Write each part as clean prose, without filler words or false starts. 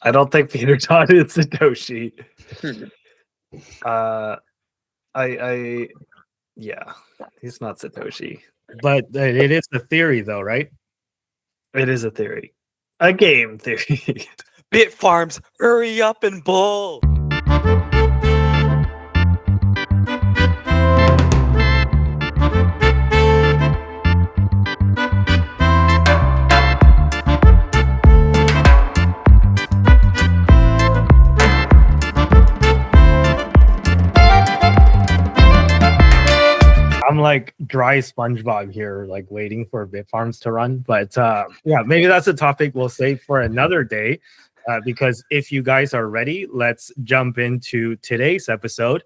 I don't think Peter Todd is Satoshi. I yeah, he's not Satoshi. But it is a theory, though, right? It is a theory, a game theory. Bit farms, hurry up and bull. I'm like dry SpongeBob here, like waiting for bit farms to run. But yeah, maybe that's a topic we'll save for another day. Because if you guys are ready, let's jump into today's episode.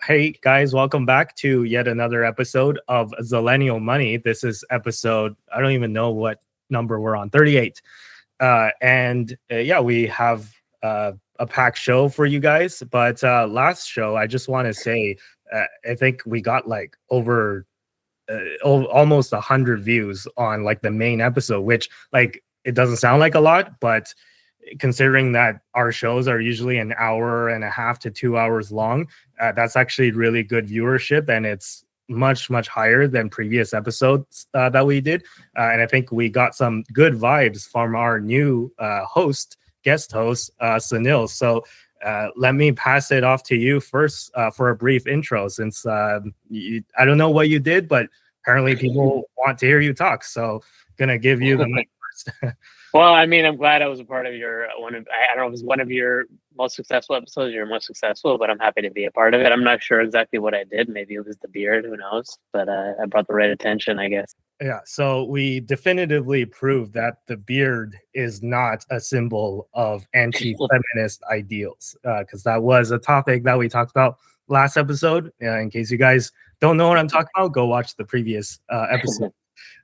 Hey guys, welcome back to yet another episode of Zillennial Money. This is episode, I don't even know what number we're on, 38. And yeah, we have a packed show for you guys. But last show, I just want to say, I think we got like over almost 100 views on like the main episode, which like it doesn't sound like a lot, but considering that our shows are usually an hour and a half to 2 hours long, that's actually really good viewership, and it's much higher than previous episodes that we did. And I think we got some good vibes from our new guest host, Sunil. So let me pass it off to you first for a brief intro, since I don't know what you did, but apparently people want to hear you talk. So gonna give you the mic first. Well, I mean, I'm glad I was a part of your I don't know if it was one of your most successful episodes, your most successful, but I'm happy to be a part of it. I'm not sure exactly what I did. Maybe it was the beard, who knows? But I brought the right attention, I guess. Yeah, so we definitively proved that the beard is not a symbol of anti-feminist ideals, because that was a topic that we talked about last episode. In case you guys don't know what I'm talking about, go watch the previous episode.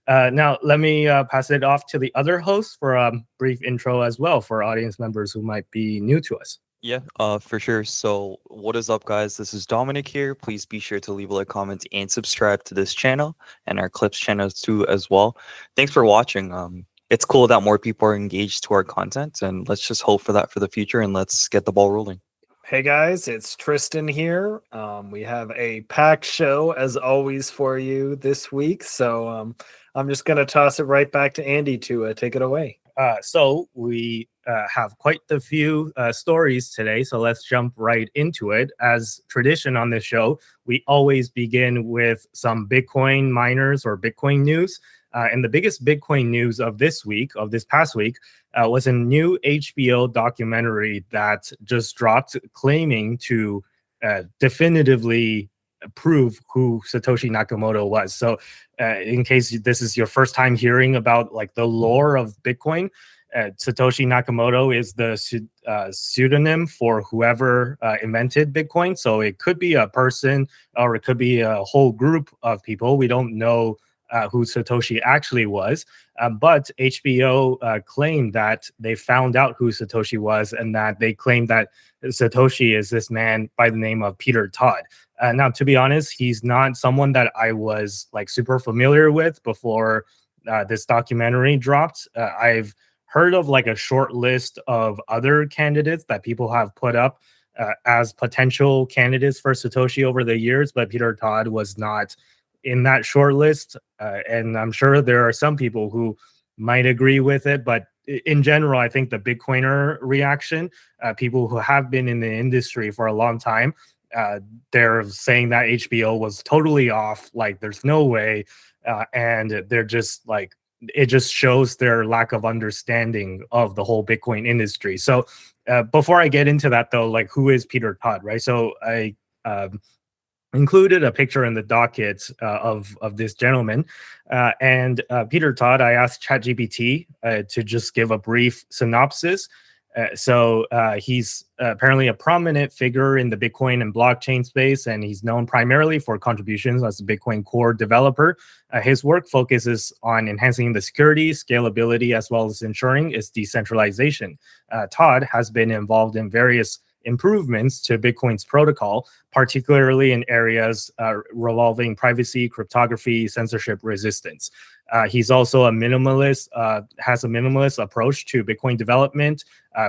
Now, let me pass it off to the other host for a brief intro as well for audience members who might be new to us. Yeah, for sure. So what is up, guys? This is Dominic here. Please be sure to leave a like, comment, and subscribe to this channel and our clips channels too as well. Thanks for watching. It's cool that more people are engaged to our content, and let's just hope for that for the future, and let's get the ball rolling. Hey guys, it's Tristan here. We have a packed show as always for you this week, so I'm just going to toss it right back to Andy to take it away. So we have quite a few stories today, so let's jump right into it. As tradition on this show, we always begin with some Bitcoin miners or Bitcoin news. And the biggest Bitcoin news of this past week, was a new HBO documentary that just dropped, claiming to definitively prove who Satoshi Nakamoto was. So in case this is your first time hearing about like the lore of Bitcoin, Satoshi Nakamoto is the pseudonym for whoever invented Bitcoin. So it could be a person or it could be a whole group of people. We don't know who Satoshi actually was, but HBO claimed that they found out who Satoshi was, and that they claimed that Satoshi is this man by the name of Peter Todd. Now, to be honest, he's not someone that I was like super familiar with before this documentary dropped. I've heard of like a short list of other candidates that people have put up as potential candidates for Satoshi over the years, but Peter Todd was not in that short list. And I'm sure there are some people who might agree with it, but in general, I think the Bitcoiner reaction, people who have been in the industry for a long time, they're saying that HBO was totally off. Like, there's no way. And they're just like, it just shows their lack of understanding of the whole Bitcoin industry. So before I get into that, though, like, who is Peter Todd, right? So I included a picture in the docket of this gentleman. And Peter Todd, I asked ChatGPT to just give a brief synopsis. So he's apparently a prominent figure in the Bitcoin and blockchain space, and he's known primarily for contributions as a Bitcoin core developer. His work focuses on enhancing the security, scalability, as well as ensuring its decentralization. Todd has been involved in various improvements to Bitcoin's protocol, particularly in areas revolving privacy, cryptography, censorship resistance. He's also a minimalist, has a minimalist approach to Bitcoin development,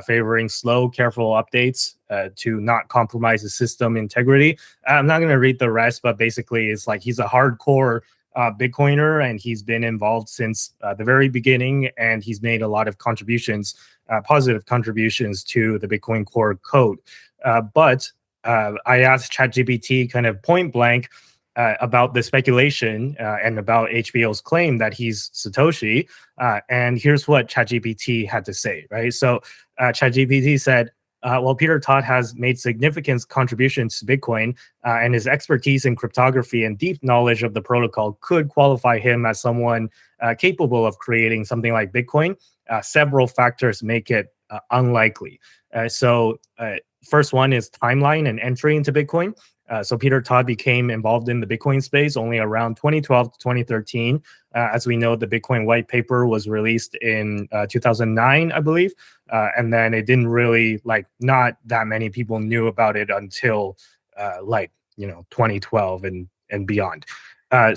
favoring slow, careful updates to not compromise the system integrity. I'm not going to read the rest, but basically it's like he's a hardcore Bitcoiner, and he's been involved since the very beginning, and he's made a lot of contributions, positive contributions to the Bitcoin Core code. But I asked ChatGPT kind of point blank about the speculation and about HBO's claim that he's Satoshi. And here's what ChatGPT had to say, right? So ChatGPT said, well, Peter Todd has made significant contributions to Bitcoin, and his expertise in cryptography and deep knowledge of the protocol could qualify him as someone capable of creating something like Bitcoin. Several factors make it unlikely. So first one is timeline and entry into Bitcoin. So Peter Todd became involved in the Bitcoin space only around 2012 to 2013. As we know, the Bitcoin white paper was released in 2009, I believe. And then it didn't really, not that many people knew about it until 2012 and beyond. Todd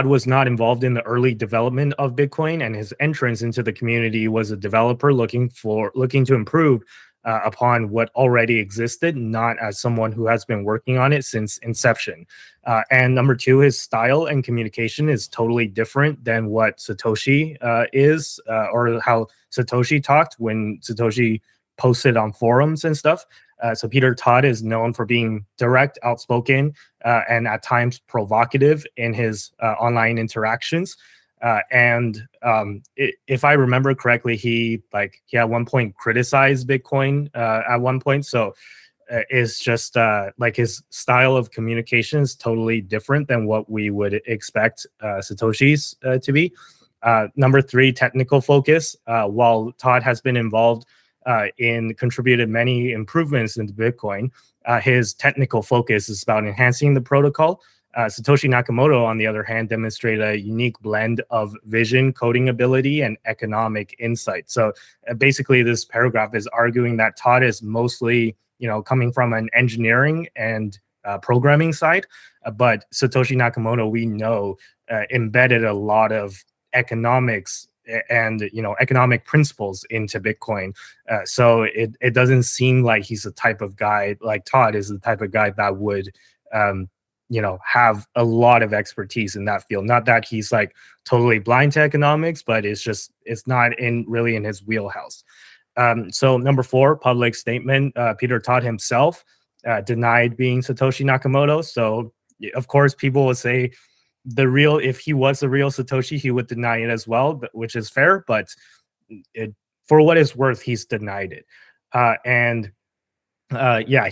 was not involved in the early development of Bitcoin, and his entrance into the community was a developer looking to improve upon what already existed, not as someone who has been working on it since inception. And number two, his style and communication is totally different than what Satoshi is, or how Satoshi talked when Satoshi posted on forums and stuff. So Peter Todd is known for being direct, outspoken, and at times provocative in his online interactions. If I remember correctly, he at one point criticized Bitcoin at one point. So it's just his style of communication is totally different than what we would expect Satoshi's to be. Number three, technical focus. While Todd has been involved in contributed many improvements into Bitcoin, his technical focus is about enhancing the protocol. Satoshi Nakamoto, on the other hand, demonstrated a unique blend of vision, coding ability, and economic insight. So basically, this paragraph is arguing that Todd is mostly, coming from an engineering and programming side, but Satoshi Nakamoto, we know, embedded a lot of economics and economic principles into Bitcoin. So it doesn't seem like he's the type of guy, like Todd is the type of guy that would have a lot of expertise in that field. Not that he's totally blind to economics, but it's not really in his wheelhouse. So number four, public statement. Peter Todd himself denied being Satoshi Nakamoto. So of course people would say if he was the real Satoshi, he would deny it as well, which is fair, but for what it's worth, he's denied it.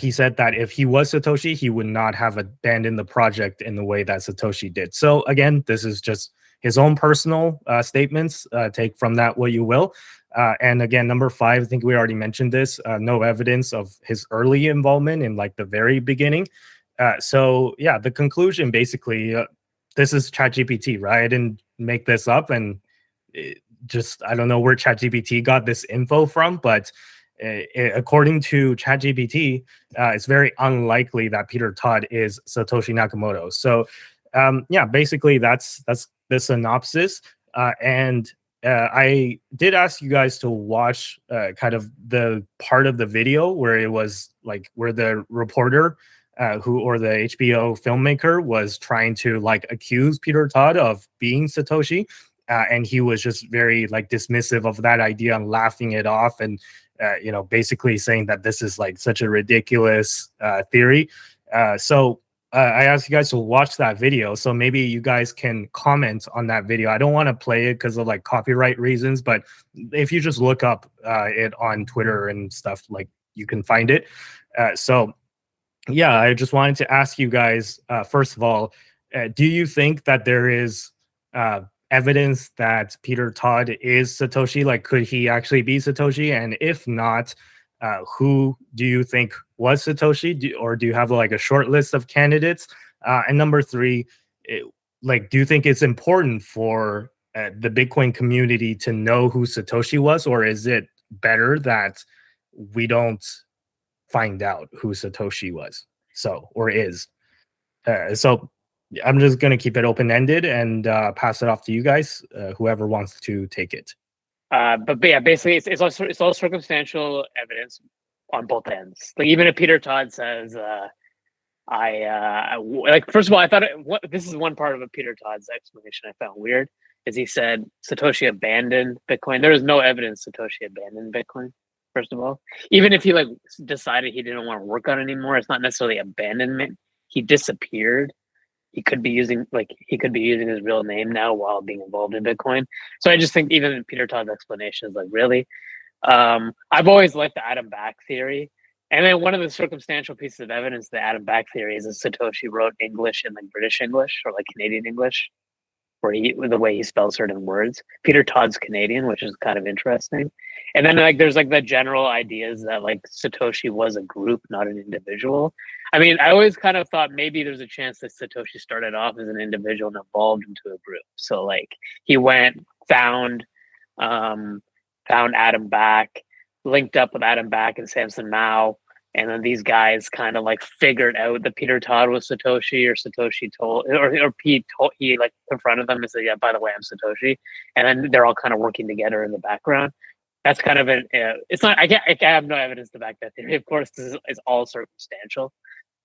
He said that if he was Satoshi, he would not have abandoned the project in the way that Satoshi did. So again, this is just his own personal statements. Take from that what you will. And again, number five, I think we already mentioned this, no evidence of his early involvement in the very beginning. The conclusion basically, this is ChatGPT, right? I didn't make this up, and I don't know where ChatGPT got this info from, but according to ChatGPT, it's very unlikely that Peter Todd is Satoshi Nakamoto. So, basically that's the synopsis. I did ask you guys to watch kind of the part of the video where it was where the reporter or the HBO filmmaker was trying to accuse Peter Todd of being Satoshi. And he was just very dismissive of that idea and laughing it off, and basically saying that this is such a ridiculous theory. So I asked you guys to watch that video, so maybe you guys can comment on that video. I don't want to play it because of copyright reasons, but if you just look up it on Twitter and stuff, you can find it. I just wanted to ask you guys, first of all, do you think that there is evidence that Peter Todd is Satoshi? Could he actually be Satoshi? And if not, who do you think was Satoshi? Or do you have a short list of candidates? And number three, do you think it's important for the Bitcoin community to know who Satoshi was, or is it better that we don't find out who Satoshi was? Or is. I'm just going to keep it open-ended and pass it off to you guys, whoever wants to take it. But yeah, basically, it's all circumstantial evidence on both ends. Like even if Peter Todd says, like first of all, I thought this is one part of Peter Todd's explanation I found weird is he said Satoshi abandoned Bitcoin. There is no evidence Satoshi abandoned Bitcoin. First of all, even if he like decided he didn't want to work on it anymore, it's not necessarily abandonment. He disappeared. He could be using his real name now while being involved in Bitcoin. So I just think even Peter Todd's explanation is like, really? I've always liked the Adam Back theory. And then one of the circumstantial pieces of evidence the Adam Back theory is that Satoshi wrote English in like British English or like Canadian English, the way he spells certain words. Peter Todd's Canadian, which is kind of interesting. And then like there's like the general ideas that like Satoshi was a group, not an individual. I mean, I always kind of thought maybe there's a chance that Satoshi started off as an individual and evolved into a group. So like he went, found Adam Back, linked up with Adam Back and Samson Mao. And then these guys kind of like figured out that Peter Todd was Satoshi, or Satoshi told, or Pete told, he like confronted them and said, "Yeah, by the way, I'm Satoshi." And then they're all kind of working together in the background. That's kind of it's not. I have no evidence to back that theory. Of course, this is all circumstantial.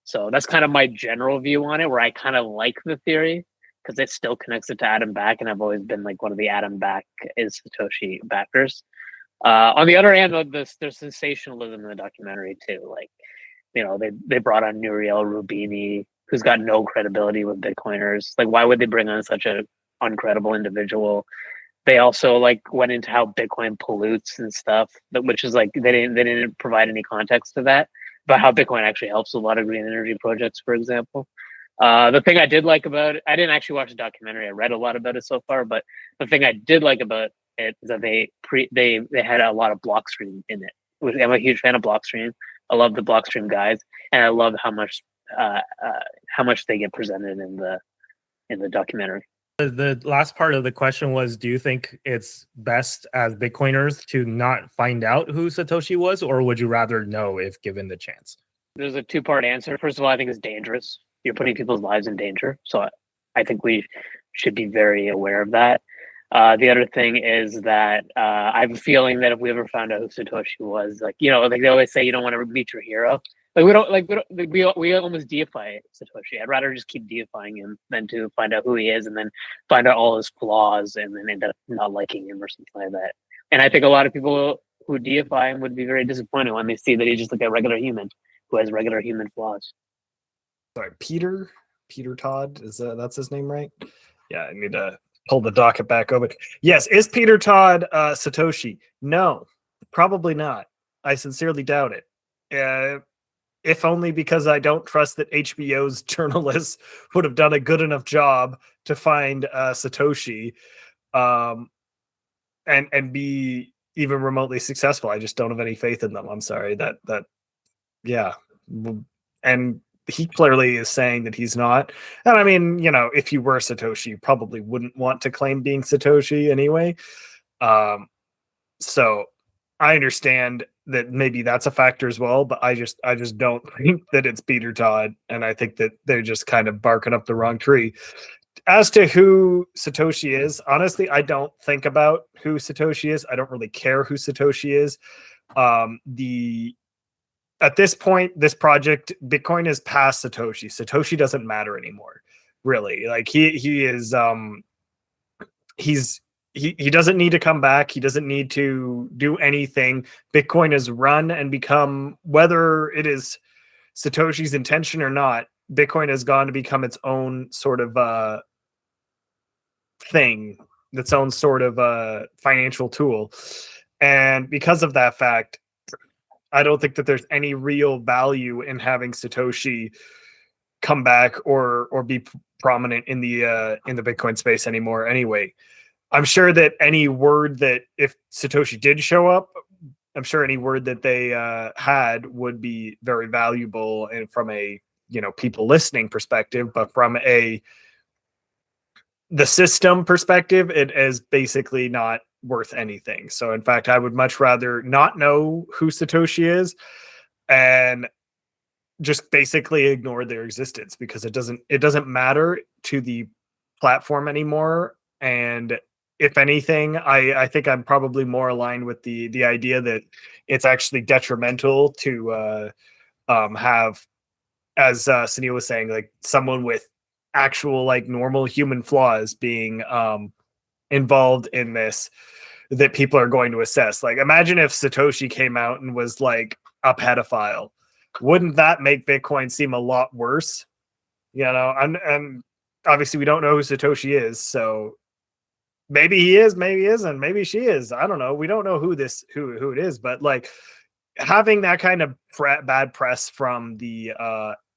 So that's kind of my general view on it, where I kind of like the theory because it still connects it to Adam Back, and I've always been like one of the Adam Back is Satoshi backers. On the other hand, there's sensationalism in the documentary too. Like, you know, they brought on Nouriel Roubini, who's got no credibility with Bitcoiners. Like, why would they bring on such a uncredible individual? They also like went into how Bitcoin pollutes and stuff, which is like they didn't provide any context to that, but how Bitcoin actually helps a lot of green energy projects, for example. The thing I did like about it, I didn't actually watch the documentary. I read a lot about it so far, but the thing I did like about it is that they had a lot of Blockstream in it. I'm a huge fan of Blockstream. I love the Blockstream guys, and I love how much they get presented in the documentary. The last part of the question was, do you think it's best as Bitcoiners to not find out who Satoshi was, or would you rather know if given the chance? There's a two-part answer. First of all, I think it's dangerous. You're putting people's lives in danger. So I think we should be very aware of that. The other thing is that I have a feeling that if we ever found out who Satoshi was, like, you know, like they always say, you don't want to meet your hero. Like we almost deify Satoshi. I'd rather just keep deifying him than to find out who he is and then find out all his flaws and then end up not liking him or something like that. And I think a lot of people who deify him would be very disappointed when they see that he's just like a regular human who has regular human flaws. Sorry, Peter Todd, that's his name, right? Yeah, I need to pull the docket back over. Yes, is Peter Todd Satoshi? No, probably not. I sincerely doubt it. If only because I don't trust that HBO's journalists would have done a good enough job to find Satoshi and be even remotely successful. I just don't have any faith in them. I'm sorry. Yeah. And he clearly is saying that he's not. And I mean, you know, if you were Satoshi, you probably wouldn't want to claim being Satoshi anyway. So I understand that maybe that's a factor as well, but I just don't think that it's Peter Todd, and I think that they're just kind of barking up the wrong tree. As to who Satoshi is, honestly, I don't think about who Satoshi is. I don't really care who Satoshi is. At this point, this project, Bitcoin is past Satoshi. Satoshi doesn't matter anymore, really. Like he is, he doesn't need to come back. He doesn't need to do anything. Bitcoin has run and become, whether it is Satoshi's intention or not, Bitcoin has gone to become its own sort of thing, its own sort of financial tool. And because of that fact, I don't think that there's any real value in having Satoshi come back or be prominent in the Bitcoin space anymore. Anyway, I'm sure that any word that if Satoshi did show up, I'm sure any word that they had would be very valuable, and from a, you know, people listening perspective, but from the system perspective, it is basically not worth anything. So in fact, I would much rather not know who Satoshi is and just basically ignored their existence because it doesn't matter to the platform anymore. And if anything, I think I'm probably more aligned with the idea that it's actually detrimental to have, as Sunil was saying, like someone with actual like normal human flaws being involved in this that people are going to assess. Like, imagine if Satoshi came out and was like a pedophile. Wouldn't that make Bitcoin seem a lot worse? You know, and obviously we don't know who Satoshi is, so maybe he is, maybe he isn't, maybe she is. I don't know. We don't know who it is, but like having that kind of bad press from the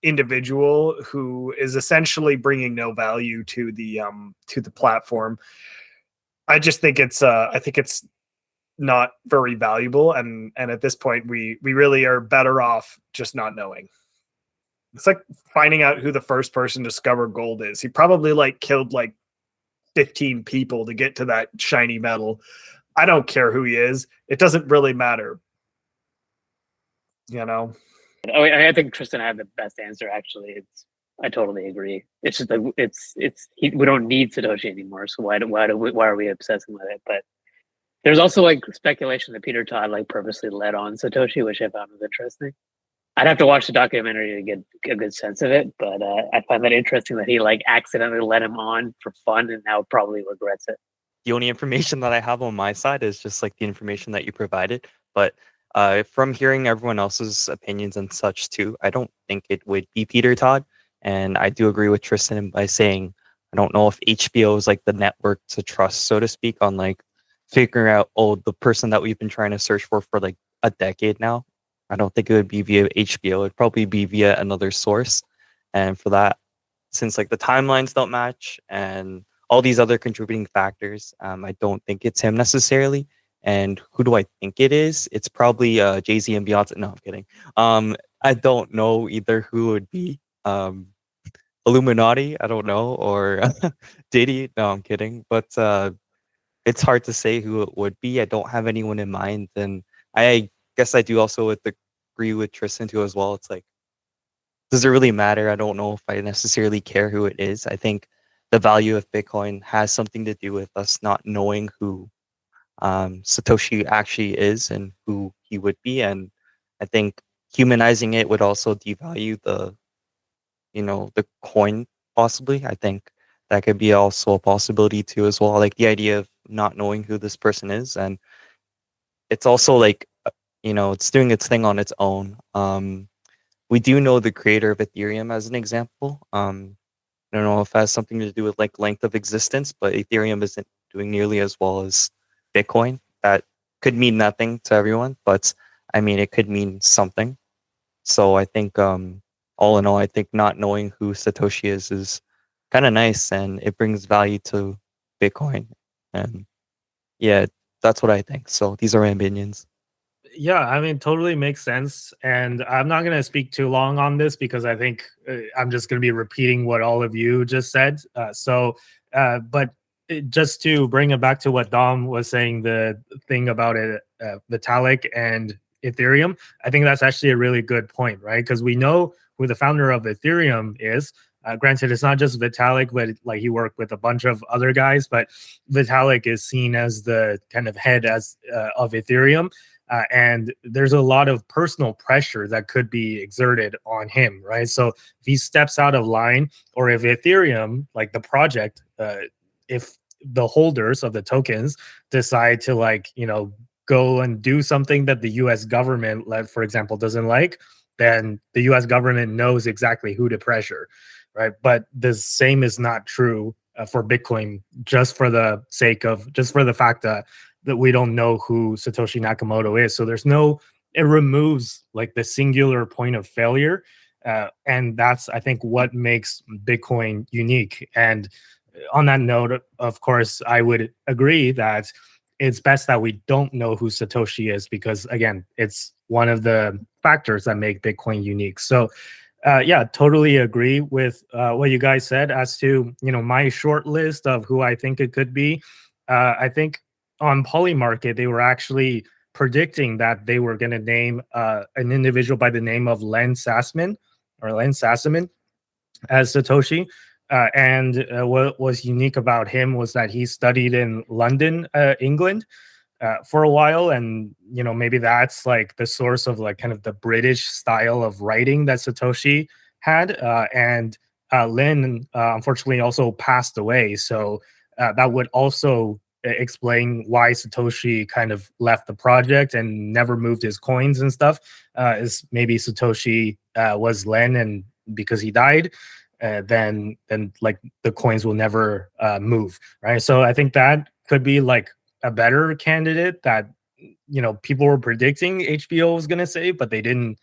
individual who is essentially bringing no value to the platform, I just think it's not very valuable, and at this point we really are better off just not knowing. It's like finding out who the first person to discover gold is. He probably like killed like 15 people to get to that shiny metal. I don't care who he is. It doesn't really matter. You know? Oh, I think Tristan had the best answer. Actually, I totally agree. It's just like we don't need Satoshi anymore. So why are we obsessing with it? But there's also like speculation that Peter Todd like purposely led on Satoshi, which I found was interesting. I'd have to watch the documentary to get a good sense of it, but I find that interesting that he like accidentally led him on for fun and now probably regrets it. The only information that I have on my side is just like the information that you provided. But from hearing everyone else's opinions and such too, I don't think it would be Peter Todd. And I do agree with Tristan by saying I don't know if HBO is like the network to trust, so to speak, on like figuring out, oh, the person that we've been trying to search for like a decade now. I don't think it would be via HBO. It'd probably be via another source. And for that, since like the timelines don't match and all these other contributing factors, I don't think it's him necessarily. And who do I think it is? It's probably Jay-Z and Beyonce. No, I'm kidding. I don't know either who it would be. Illuminati, I don't know, or Diddy. No, I'm kidding. But it's hard to say who it would be. I don't have anyone in mind. And I guess I do also agree with Tristan too as well. It's like, does it really matter? I don't know if I necessarily care who it is. I think the value of Bitcoin has something to do with us not knowing who Satoshi actually is and who he would be. And I think humanizing it would also devalue the coin possibly. I think that could be also a possibility too as well. I like the idea of not knowing who this person is. And it's also like, it's doing its thing on its own. We do know the creator of Ethereum as an example. I don't know if it has something to do with like length of existence, but Ethereum isn't doing nearly as well as Bitcoin. That could mean nothing to everyone, but I mean, it could mean something. So I think, all in all, I think not knowing who Satoshi is kind of nice, and it brings value to Bitcoin. And yeah, that's what I think. So these are my opinions. Yeah, I mean, totally makes sense. And I'm not going to speak too long on this because I think I'm just going to be repeating what all of you just said. But just to bring it back to what Dom was saying, the thing about it, Vitalik and Ethereum, I think that's actually a really good point, right? Because we know who the founder of Ethereum is. Granted, it's not just Vitalik, but like he worked with a bunch of other guys. But Vitalik is seen as the kind of head of Ethereum. And there's a lot of personal pressure that could be exerted on him, right? So if he steps out of line, or if Ethereum, like the project, if the holders of the tokens decide to go and do something that the U.S. government, for example, doesn't like, then the U.S. government knows exactly who to pressure, right? But the same is not true for Bitcoin, just for the fact that we don't know who Satoshi Nakamoto is. So it removes like the singular point of failure. And that's, I think, what makes Bitcoin unique. And on that note, of course, I would agree that it's best that we don't know who Satoshi is because, again, it's one of the factors that make Bitcoin unique. So yeah, totally agree with what you guys said as to, my short list of who I think it could be. I think on Polymarket, they were actually predicting that they were going to name an individual by the name of Len Sassman. or Len Sassaman as Satoshi. And what was unique about him was that he studied in London, England, for a while, and maybe that's like the source of like kind of the British style of writing that Satoshi had. And Lin unfortunately also passed away, so that would also explain why Satoshi kind of left the project and never moved his coins and stuff. Is maybe Satoshi was Len, and because he died, then like the coins will never move, right? So I think that could be like a better candidate that people were predicting HBO was going to say, but they didn't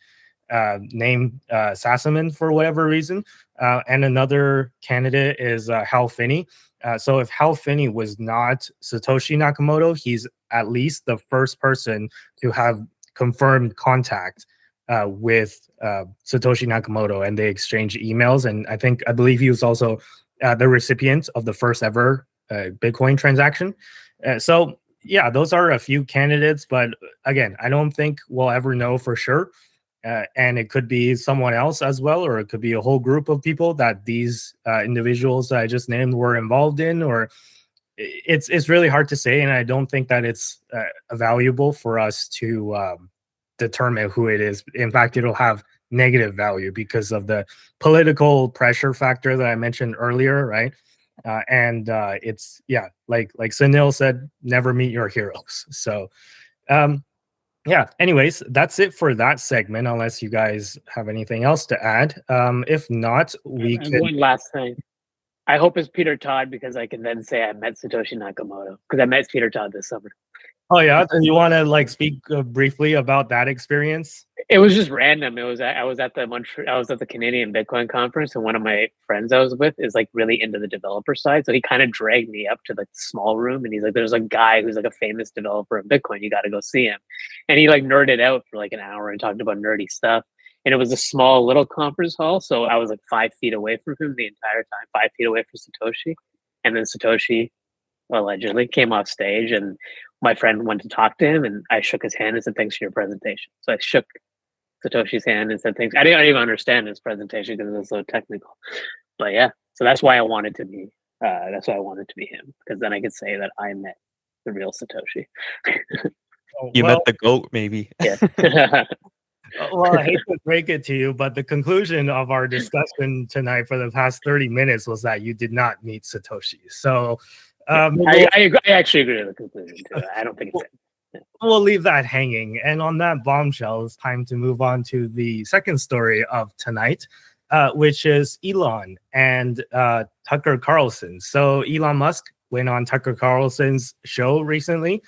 name Sassaman for whatever reason. And another candidate is Hal Finney. So if Hal Finney was not Satoshi Nakamoto, he's at least the first person to have confirmed contact with Satoshi Nakamoto, and they exchanged emails. And I believe he was also the recipient of the first ever Bitcoin transaction. So yeah, those are a few candidates, but again, I don't think we'll ever know for sure. And it could be someone else as well, or it could be a whole group of people that these individuals that I just named were involved in, or it's really hard to say. And I don't think that it's valuable for us to determine who it is. In fact, it'll have negative value because of the political pressure factor that I mentioned earlier, right? And it's like Sunil said, never meet your heroes. So anyways, that's it for that segment, unless you guys have anything else to add. If not, we can... One last thing. I hope it's Peter Todd, because I can then say I met Satoshi Nakamoto, because I met Peter Todd this summer. Oh yeah, and you want to like speak briefly about that experience? It was just random. I was at the Canadian Bitcoin conference, and one of my friends I was with is like really into the developer side, so he kind of dragged me up to the small room, and he's like, "There's a guy who's like a famous developer of Bitcoin. You got to go see him." And he like nerded out for like an hour and talked about nerdy stuff. And it was a small little conference hall, so I was like 5 feet away from him the entire time, 5 feet away from Satoshi. And then Satoshi allegedly came off stage, and my friend went to talk to him, and I shook his hand and said, "Thanks for your presentation." So I shook Satoshi's hand and said thanks. I didn't even understand his presentation because it was so technical. But yeah, so that's why I wanted to be him, because then I could say that I met the real Satoshi. You met the GOAT, maybe. Yeah. Well, I hate to break it to you, but the conclusion of our discussion tonight for the past 30 minutes was that you did not meet Satoshi. So I actually agree with the conclusion too. I don't think it's we'll leave that hanging. And on that bombshell, it's time to move on to the second story of tonight, which is Elon and Tucker Carlson. So Elon Musk went on Tucker Carlson's show recently,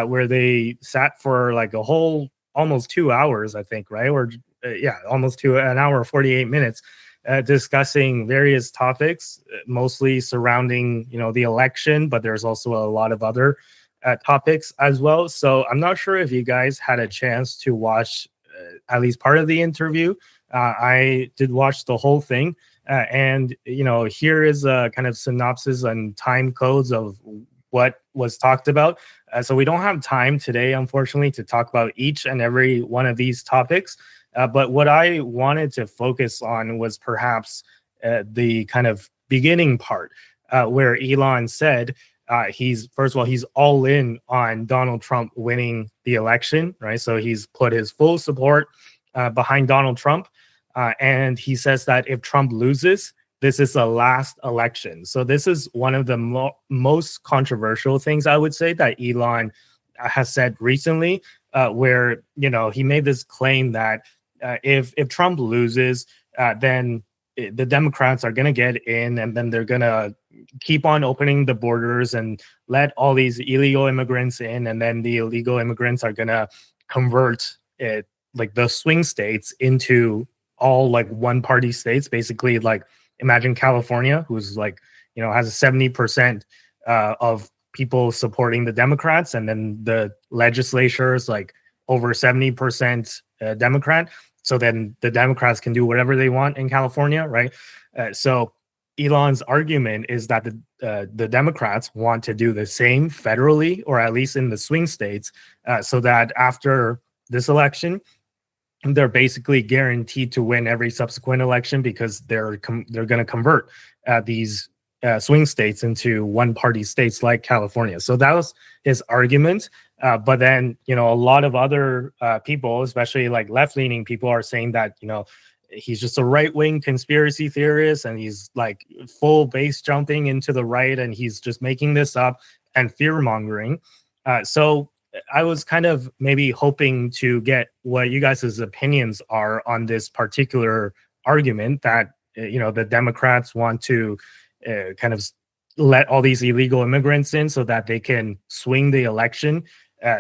where they sat for like a whole almost 2 hours, I think, right? Or almost an hour, 48 minutes, discussing various topics, mostly surrounding, the election, but there's also a lot of other topics as well. So I'm not sure if you guys had a chance to watch at least part of the interview. I did watch the whole thing. And, here is a kind of synopsis and time codes of what was talked about. So we don't have time today, unfortunately, to talk about each and every one of these topics. But what I wanted to focus on was perhaps the kind of beginning part, where Elon said he's all in on Donald Trump winning the election, right? So he's put his full support behind Donald Trump. And he says that if Trump loses, this is the last election. So this is one of the most controversial things, I would say, that Elon has said recently, where, he made this claim that if Trump loses, then the Democrats are going to get in, and then they're going to keep on opening the borders and let all these illegal immigrants in, and then the illegal immigrants are going to convert it, like the swing states, into all like one party states, basically. Like imagine California, who's like, has a 70% of people supporting the Democrats, and then the legislature is like over 70% Democrat. So then the Democrats can do whatever they want in California, right? So Elon's argument is that the Democrats want to do the same federally, or at least in the swing states, so that after this election, they're basically guaranteed to win every subsequent election because they're going to convert these swing states into one-party states like California. So that was his argument. But then, a lot of other people, especially like left-leaning people, are saying that, he's just a right-wing conspiracy theorist and he's like full base jumping into the right and he's just making this up and fear-mongering. So I was kind of maybe hoping to get what you guys' opinions are on this particular argument that, the Democrats want to kind of let all these illegal immigrants in so that they can swing the election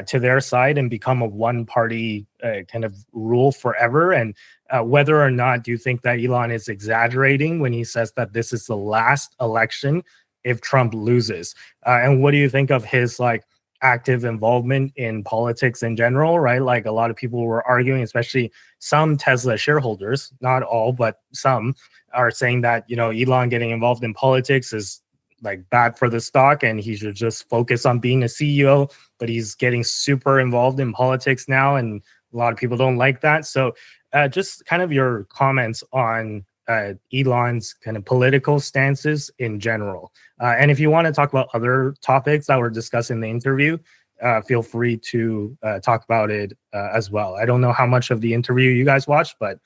to their side and become a one-party kind of rule forever. And whether or not do you think that Elon is exaggerating when he says that this is the last election if Trump loses? And what do you think of his active involvement in politics in general, right? Like a lot of people were arguing, especially some Tesla shareholders, not all, but some are saying that, Elon getting involved in politics is bad for the stock and he should just focus on being a CEO, but he's getting super involved in politics now and a lot of people don't like that. So just kind of your comments on Elon's kind of political stances in general. And if you want to talk about other topics that were discussed in the interview, feel free to talk about it as well. I don't know how much of the interview you guys watched, but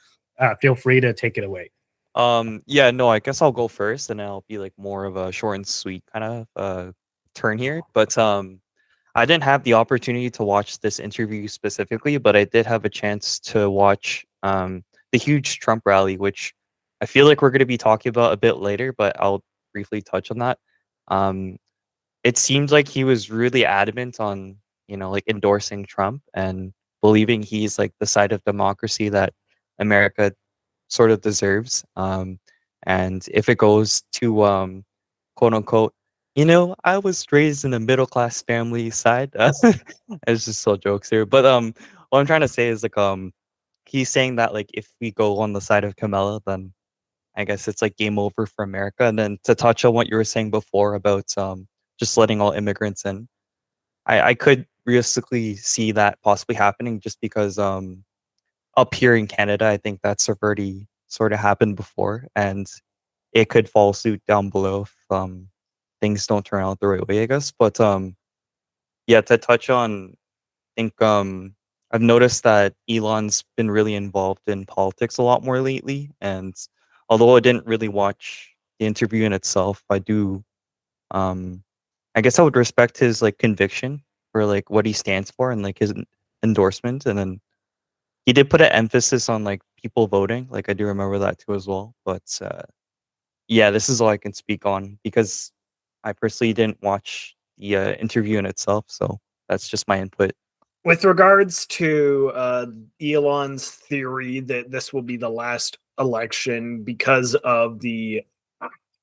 feel free to take it away. Yeah, no, I guess I'll go first and I'll be more of a short and sweet kind of turn here. But I didn't have the opportunity to watch this interview specifically, but I did have a chance to watch the huge Trump rally, which I feel like we're going to be talking about a bit later, but I'll briefly touch on that. It seems like he was really adamant on, endorsing Trump and believing he's the side of democracy that America sort of deserves. And if it goes to quote unquote, I was raised in a middle class family side. It's just so jokes here. But what I'm trying to say is he's saying that if we go on the side of Kamala, then I guess it's game over for America. And then to touch on what you were saying before about just letting all immigrants in, I could realistically see that possibly happening just because up here in Canada, I think that's already sort of happened before, and it could follow suit down below if things don't turn out the right way, I guess. But yeah, to touch on, I think I've noticed that Elon's been really involved in politics a lot more lately, and although I didn't really watch the interview in itself, I do. I guess I would respect his conviction for what he stands for and his endorsement, and then he did put an emphasis on people voting. I do remember that too as well. But yeah, this is all I can speak on because I personally didn't watch the interview in itself, so that's just my input. With regards to Elon's theory that this will be the last election because of the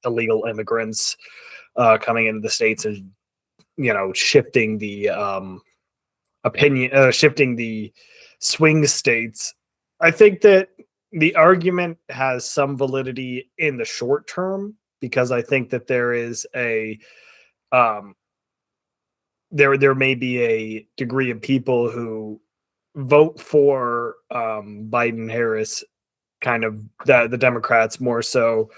illegal immigrants coming into the states and shifting the shifting the swing states, I think that the argument has some validity in the short term because I think that there is a there may be a degree of people who vote for Biden Harris, kind of the Democrats more so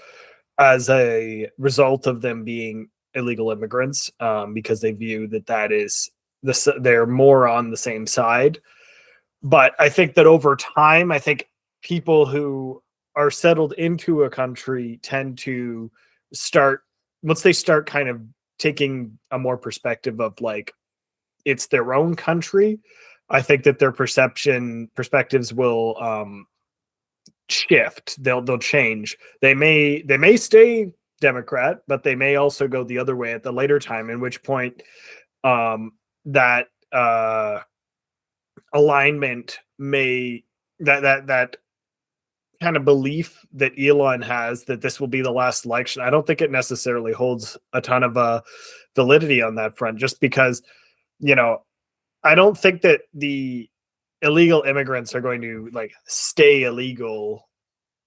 as a result of them being illegal immigrants, because they view that is they're more on the same side. But I think that over time, I think people who are settled into a country tend to start, once they start kind of taking a more perspective of it's their own country, I think that their perspectives will shift. They'll change. They may stay Democrat, but they may also go the other way at the later time, in which point that alignment may that kind of belief that Elon has that this will be the last election, I don't think it necessarily holds a ton of validity on that front, just because I don't think that the illegal immigrants are going to stay illegal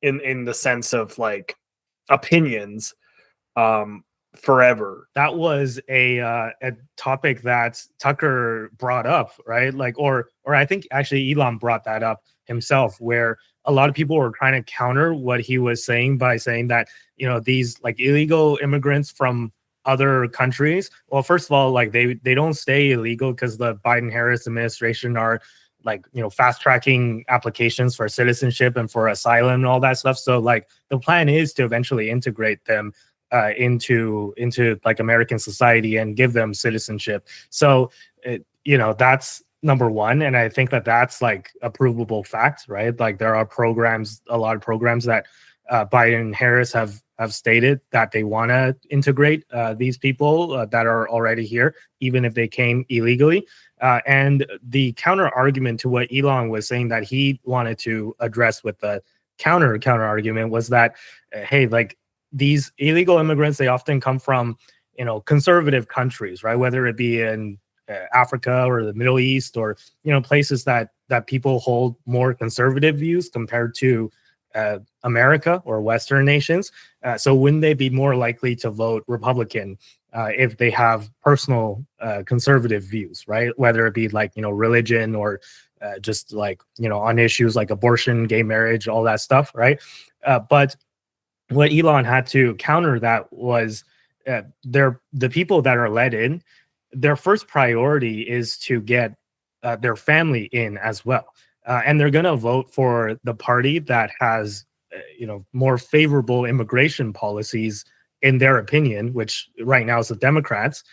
in the sense of opinions forever. That was a topic that Tucker brought up, right? Like, or I think actually Elon brought that up himself, where a lot of people were trying to counter what he was saying by saying that, you know, these like illegal immigrants from other countries, well, first of all, like they don't stay illegal because the Biden-Harris administration are like, you know, fast tracking applications for citizenship and for asylum and all that stuff. So like the plan is to eventually integrate them into like American society and give them citizenship. So you know, that's number one, and I think that that's like a provable fact, right? Like there are programs, a lot of programs that Biden and Harris have stated that they want to integrate these people that are already here, even if they came illegally. And the counter argument to what Elon was saying that he wanted to address with the counter argument was that, hey, like these illegal immigrants, they often come from, you know, conservative countries, right? Whether it be in Africa or the Middle East, or, you know, places that people hold more conservative views compared to America or Western nations. So wouldn't they be more likely to vote Republican if they have personal conservative views, right? Whether it be like, you know, religion or just like, you know, on issues like abortion, gay marriage, all that stuff, right? But what Elon had to counter that was the people that are let in, their first priority is to get their family in as well. And they're going to vote for the party that has, you know, more favorable immigration policies in their opinion, which right now is the Democrats,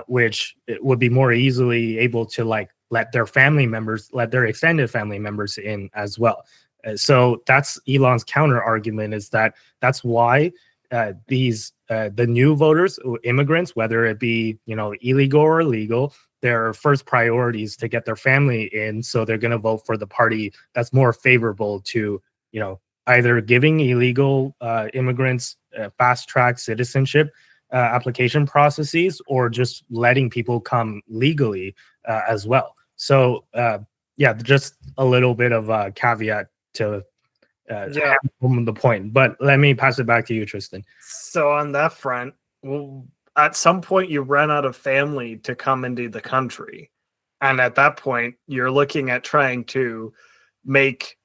which would be more easily able to like let their extended family members in as well. So that's Elon's counter argument, is that that's why the new voters, immigrants, whether it be, you know, illegal or legal, their first priority is to get their family in. So they're going to vote for the party that's more favorable to, you know, either giving illegal immigrants fast track citizenship application processes, or just letting people come legally as well. So yeah, just a little bit of a caveat to the point. But let me pass it back to you, Tristan. So on that front, well, at some point you run out of family to come into the country, and at that point you're looking at trying to make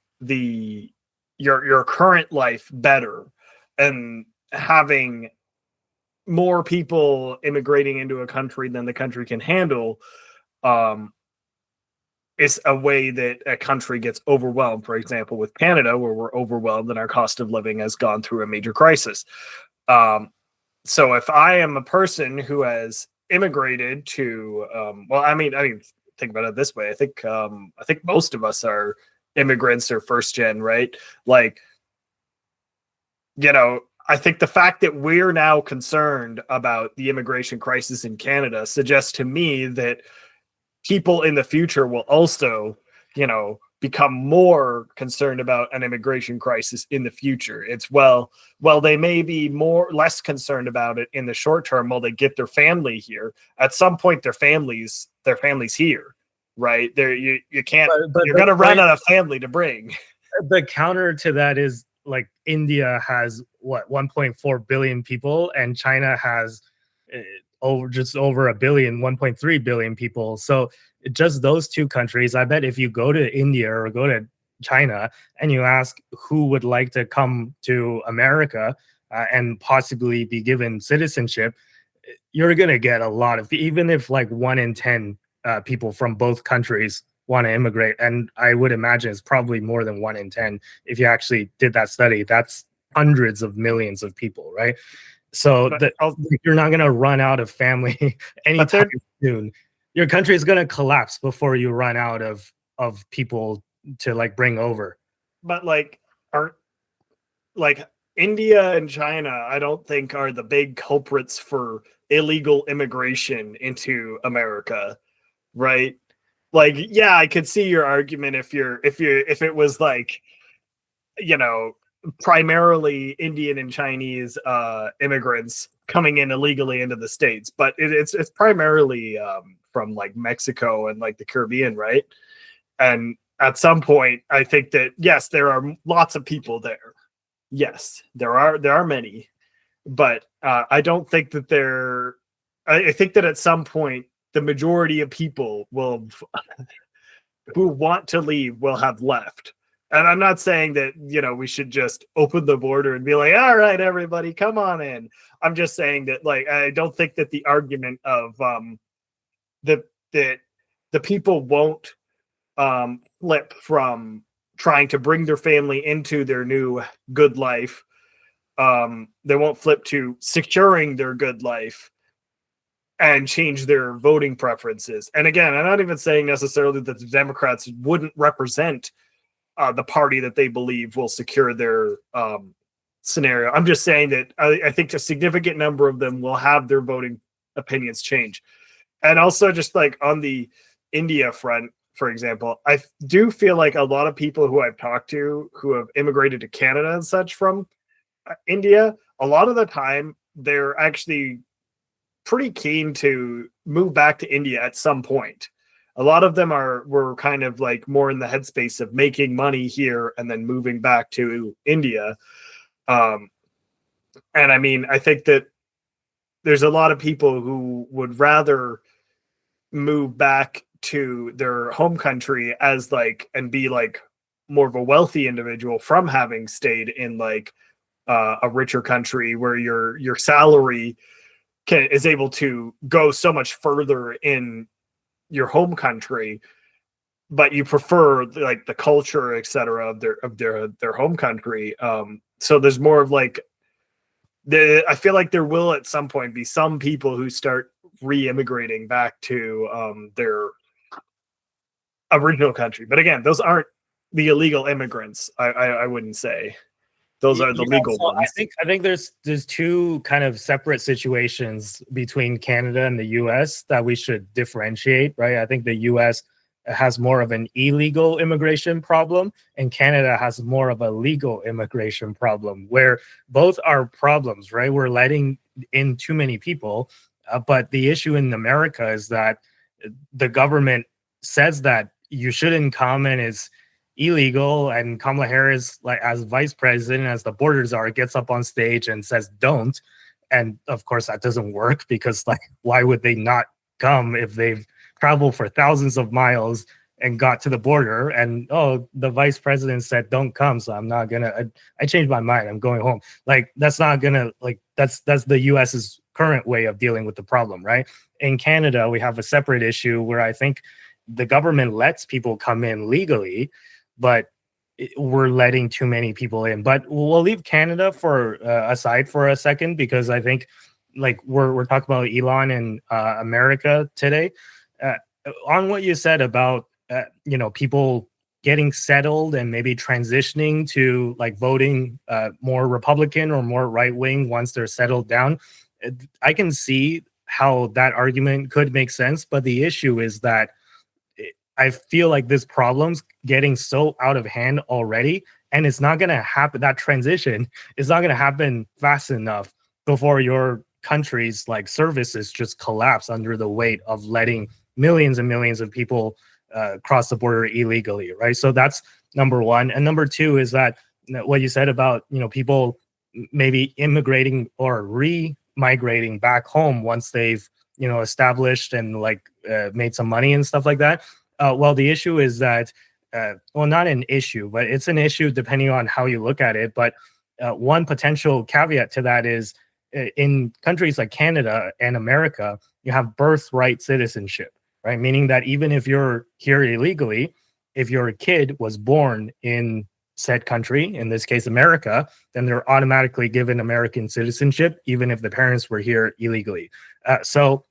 your current life better, and having more people immigrating into a country than the country can handle is a way that a country gets overwhelmed. For example, with Canada, where we're overwhelmed and our cost of living has gone through a major crisis. So if I am a person who has immigrated to, well, I mean, think about it this way. I think most of us are immigrants or first gen, right? Like, you know, I think the fact that we're now concerned about the immigration crisis in Canada suggests to me that people in the future will also, you know, become more concerned about an immigration crisis in the future. It's well, they may be less concerned about it in the short term while they get their family here. At some point, their families here, right? There, you can't. But you're going to run out of family to bring. The counter to that is like India has what 1.4 billion people, and China has just over a billion, 1.3 billion people. So just those two countries, I bet if you go to India or go to China and you ask who would like to come to America and possibly be given citizenship, you're going to get a lot of, even if like 1 in 10 people from both countries want to immigrate. And I would imagine it's probably more than 1 in 10. If you actually did that study, that's hundreds of millions of people, right? So you're not going to run out of family anytime soon. Your country is going to collapse before you run out of people to like bring over. But like India and China, I don't think are the big culprits for illegal immigration into America, right? Like, yeah, I could see your argument if it was like, you know, primarily Indian and Chinese immigrants coming in illegally into the States, but it's primarily from like Mexico and like the Caribbean, right? And at some point, I think that yes, there are lots of people there. Yes, there are many, but I don't think that I think that at some point the majority of people will who want to leave will have left. And I'm not saying that, we should just open the border and be like, all right, everybody, come on in. I'm just saying that, like, I don't think that the argument of that the people won't flip from trying to bring their family into their new good life. They won't flip to securing their good life and change their voting preferences. And again, I'm not even saying necessarily that the Democrats wouldn't represent the party that they believe will secure their scenario. I'm just saying that I think a significant number of them will have their voting opinions change. And also, just like on the India front, for example, I do feel like a lot of people who I've talked to who have immigrated to Canada and such from India, a lot of the time they're actually pretty keen to move back to India at some point. A lot of them were kind of like more in the headspace of making money here and then moving back to India. And I mean, I think that there's a lot of people who would rather move back to their home country as like, and be like more of a wealthy individual from having stayed in like a richer country where your salary is able to go so much further in your home country, but you prefer like the culture, etc., of their home country. So there's more of like I feel like there will at some point be some people who start re-immigrating back to their original country. But again, those aren't the illegal immigrants. I wouldn't say. Those are the legal ones. I think there's two kind of separate situations between Canada and the US that we should differentiate, right? I think the US has more of an illegal immigration problem and Canada has more of a legal immigration problem, where both are problems, right? We're letting in too many people, but the issue in America is that the government says that you shouldn't come and it's illegal, and Kamala Harris, like as vice president, as the border czar, gets up on stage and says don't. And of course that doesn't work, because like, why would they not come if they've traveled for thousands of miles and got to the border and the vice president said don't come, so I'm not gonna, I changed my mind, I'm going home. Like, that's not gonna, like, that's the US's current way of dealing with the problem, right? In Canada we have a separate issue where I think the government lets people come in legally, but we're letting too many people in. But we'll leave Canada for aside for a second, because I think like we're talking about Elon and America today. On what you said about people getting settled and maybe transitioning to like voting more Republican or more right wing once they're settled down, I can see how that argument could make sense. But the issue is that I feel like this problem's getting so out of hand already, and it's not going to happen. That transition is not going to happen fast enough before your country's like services just collapse under the weight of letting millions and millions of people cross the border illegally, right? So that's number one. And number two is that what you said about people maybe immigrating or re-migrating back home once they've established and like made some money and stuff like that. Well, the issue is that, not an issue, but it's an issue depending on how you look at it. But one potential caveat to that is in countries like Canada and America, you have birthright citizenship, right? Meaning that even if you're here illegally, if your kid was born in said country, in this case, America, then they're automatically given American citizenship, even if the parents were here illegally. So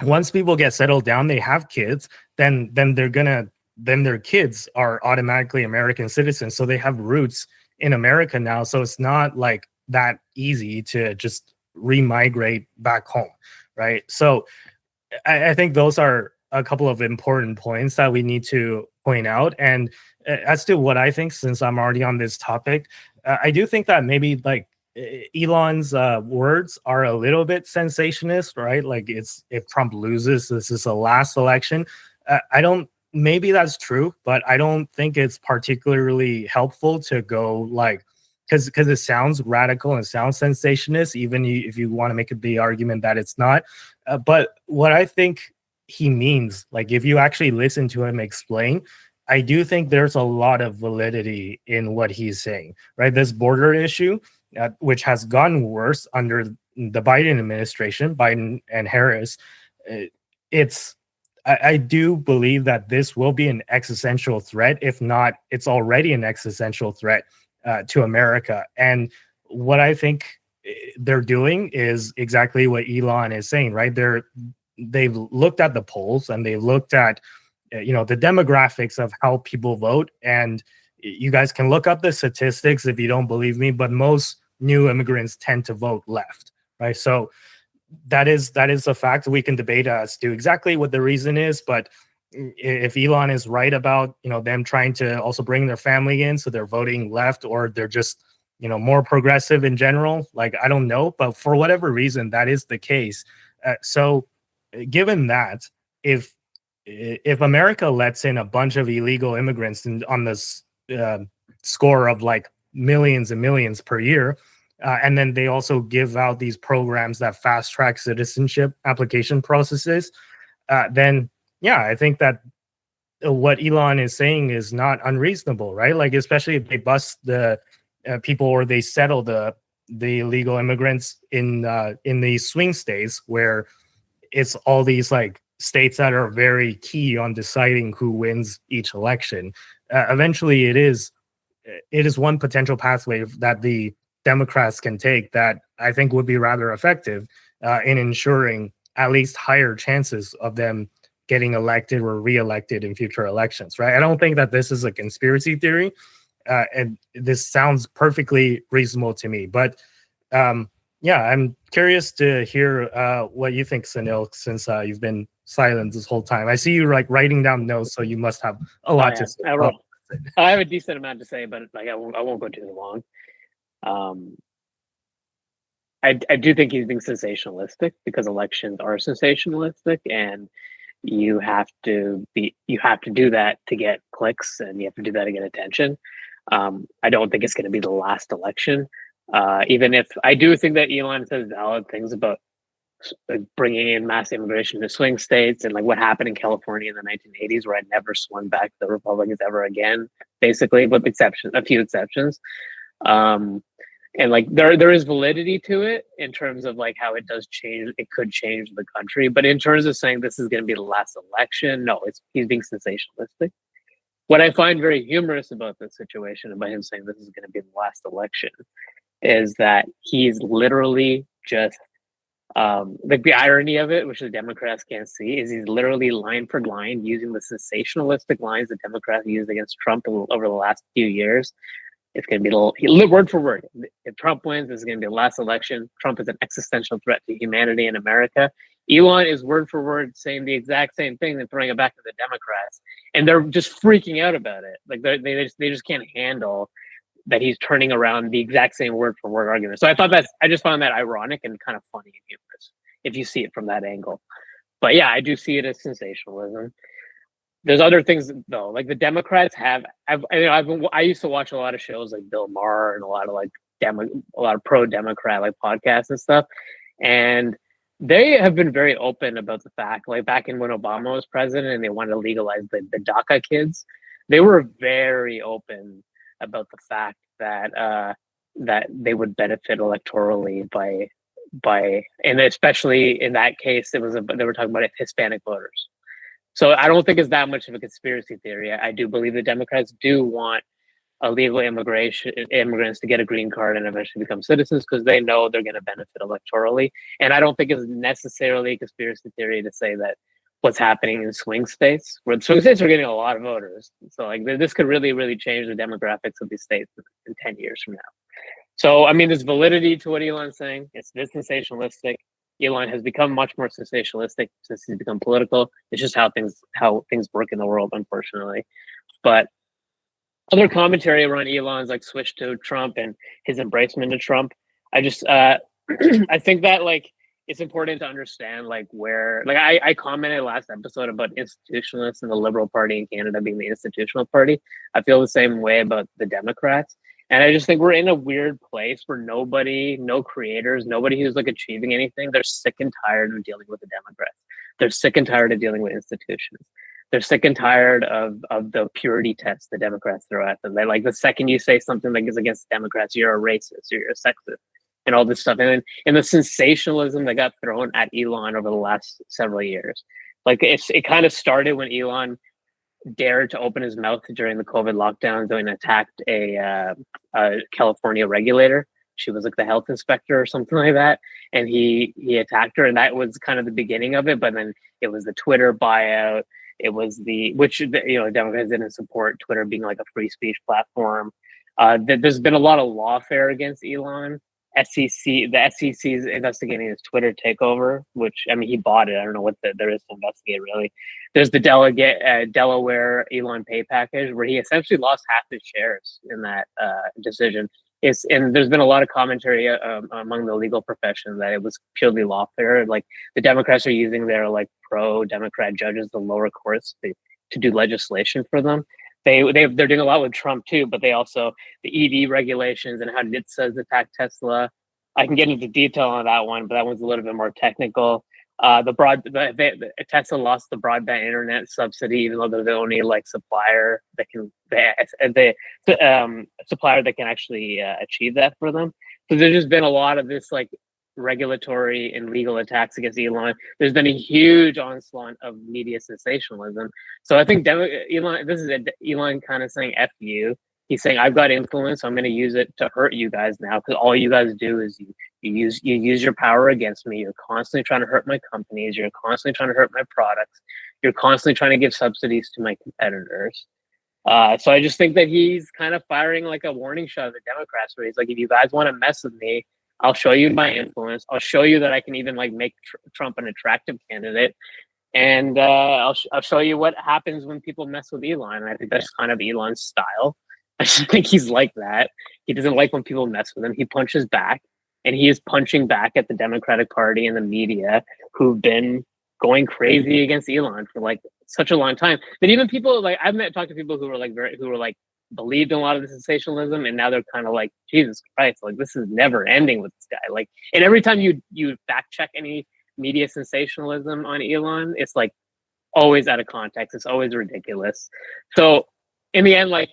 once people get settled down, they have kids, then their kids are automatically American citizens. So they have roots in America now. So it's not like that easy to just re-migrate back home, right? So I think those are a couple of important points that we need to point out. And as to what I think, since I'm already on this topic, I do think that maybe like Elon's words are a little bit sensationist, right? Like, it's, if Trump loses, this is the last election. Maybe that's true, but I don't think it's particularly helpful to go like because it sounds radical and sounds sensationalist, even if you want to make the argument that it's not. But what I think he means, like if you actually listen to him explain, I do think there's a lot of validity in what he's saying, right? This border issue, which has gotten worse under the Biden administration, Biden and Harris, I do believe that this will be an existential threat. If not, it's already an existential threat to America. And what I think they're doing is exactly what Elon is saying, right? They've looked at the polls and they've looked at the demographics of how people vote, and you guys can look up the statistics if you don't believe me, but most new immigrants tend to vote left, right? So that is a fact. We can debate as to exactly what the reason is, but if Elon is right about them trying to also bring their family in, so they're voting left, or they're just more progressive in general, like I don't know, but for whatever reason that is the case. So given that, if America lets in a bunch of illegal immigrants on this score of like millions and millions per year, and then they also give out these programs that fast track citizenship application processes, then yeah, I think that what Elon is saying is not unreasonable, right? Like especially if they bust the people, or they settle the illegal immigrants in the swing states, where it's all these like states that are very key on deciding who wins each election. Eventually, it is one potential pathway that the Democrats can take that I think would be rather effective in ensuring at least higher chances of them getting elected or reelected in future elections, right? I don't think that this is a conspiracy theory, and this sounds perfectly reasonable to me. But yeah, I'm curious to hear what you think, Sunil, since you've been silent this whole time. I see you like writing down notes, so you must have a lot to say. I have a decent amount to say, but like I won't go too long. I do think he's being sensationalistic, because elections are sensationalistic, and you have to do that to get clicks, and you have to do that to get attention. I don't think it's going to be the last election, even if I do think that Elon says valid things about like bringing in mass immigration to swing states, and like what happened in California in the 1980s, where I never swung back to the Republicans ever again, basically, with a few exceptions. And like there is validity to it in terms of like how it does change. It could change the country, but in terms of saying this is going to be the last election, no, he's being sensationalistic. What I find very humorous about this situation, about him saying this is going to be the last election, is that he's literally just like the irony of it, which the Democrats can't see, is he's literally line for line using the sensationalistic lines that Democrats used against Trump over the last few years. It's going to be word for word. If Trump wins, this is going to be the last election. Trump is an existential threat to humanity in America. Elon is word for word saying the exact same thing and throwing it back to the Democrats, and they're just freaking out about it. Like they just can't handle that he's turning around the exact same word for word argument. So I just found that ironic and kind of funny and humorous if you see it from that angle. But yeah, I do see it as sensationalism. There's other things though, like the Democrats have. I used to watch a lot of shows like Bill Maher and a lot of pro-Democrat like podcasts and stuff, and they have been very open about the fact, like back in when Obama was president and they wanted to legalize the DACA kids, they were very open about the fact that that they would benefit electorally by, and especially in that case, they were talking about Hispanic voters. So I don't think it's that much of a conspiracy theory. I do believe the Democrats do want illegal immigrants to get a green card and eventually become citizens, because they know they're going to benefit electorally. And I don't think it's necessarily a conspiracy theory to say that what's happening in swing states, where the swing states are getting a lot of voters. So like this could really, really change the demographics of these states in 10 years from now. So, I mean, there's validity to what Elon's saying. It's this sensationalistic. Elon has become much more sensationalistic since he's become political. It's just how things work in the world, unfortunately. But other commentary around Elon's like switch to Trump and his embracement of Trump, I just I think that like it's important to understand like where, like I commented last episode about institutionalists and the Liberal Party in Canada being the institutional party. I feel the same way about the Democrats. And I just think we're in a weird place where nobody, no creators, nobody who's like achieving anything, they're sick and tired of dealing with the Democrats. They're sick and tired of dealing with institutions. They're sick and tired of the purity tests the Democrats throw at them. They like the second you say something that is against the Democrats, you're a racist or you're a sexist and all this stuff. And the sensationalism that got thrown at Elon over the last several years. Like it kind of started when Elon dared to open his mouth during the COVID lockdowns and attacked a California regulator. She was like the health inspector or something like that, and he attacked her, and that was kind of the beginning of it. But then it was the Twitter buyout. It was Democrats didn't support Twitter being like a free speech platform. There's been a lot of lawfare against Elon. The SEC is investigating his Twitter takeover, which, I mean, he bought it. I don't know what there is to investigate, really. There's the Delaware Elon pay package, where he essentially lost half his shares in that decision. And there's been a lot of commentary among the legal profession that it was purely lawfare. Like the Democrats are using their like pro-Democrat judges, the lower courts, to do legislation for them. They're doing a lot with Trump too, but they also the EV regulations and how NHTSA attacked Tesla. I can get into detail on that one, but that one's a little bit more technical. Tesla lost the broadband internet subsidy, even though they're the only like supplier that can supplier that can actually achieve that for them. So there's just been a lot of this like regulatory and legal attacks against Elon. There's been a huge onslaught of media sensationalism. So I think Elon kind of saying "F you." He's saying, "I've got influence. So I'm going to use it to hurt you guys now, because all you guys do is you use your power against me. You're constantly trying to hurt my companies. You're constantly trying to hurt my products. You're constantly trying to give subsidies to my competitors." So I just think that he's kind of firing like a warning shot at the Democrats, where he's like, "If you guys want to mess with me, I'll show you my influence. I'll show you that I can even like make Trump an attractive candidate, and I'll show you what happens when people mess with Elon." And I think that's kind of Elon's style. I just think he's like that. He doesn't like when people mess with him. He punches back, and he is punching back at the Democratic Party and the media, who've been going crazy against Elon for like such a long time. But even people like I've talked to people who were like believed in a lot of the sensationalism, and now they're kind of like, Jesus Christ, like this is never ending with this guy. Like, and every time you fact check any media sensationalism on Elon, it's like always out of context. It's always ridiculous. So in the end, like,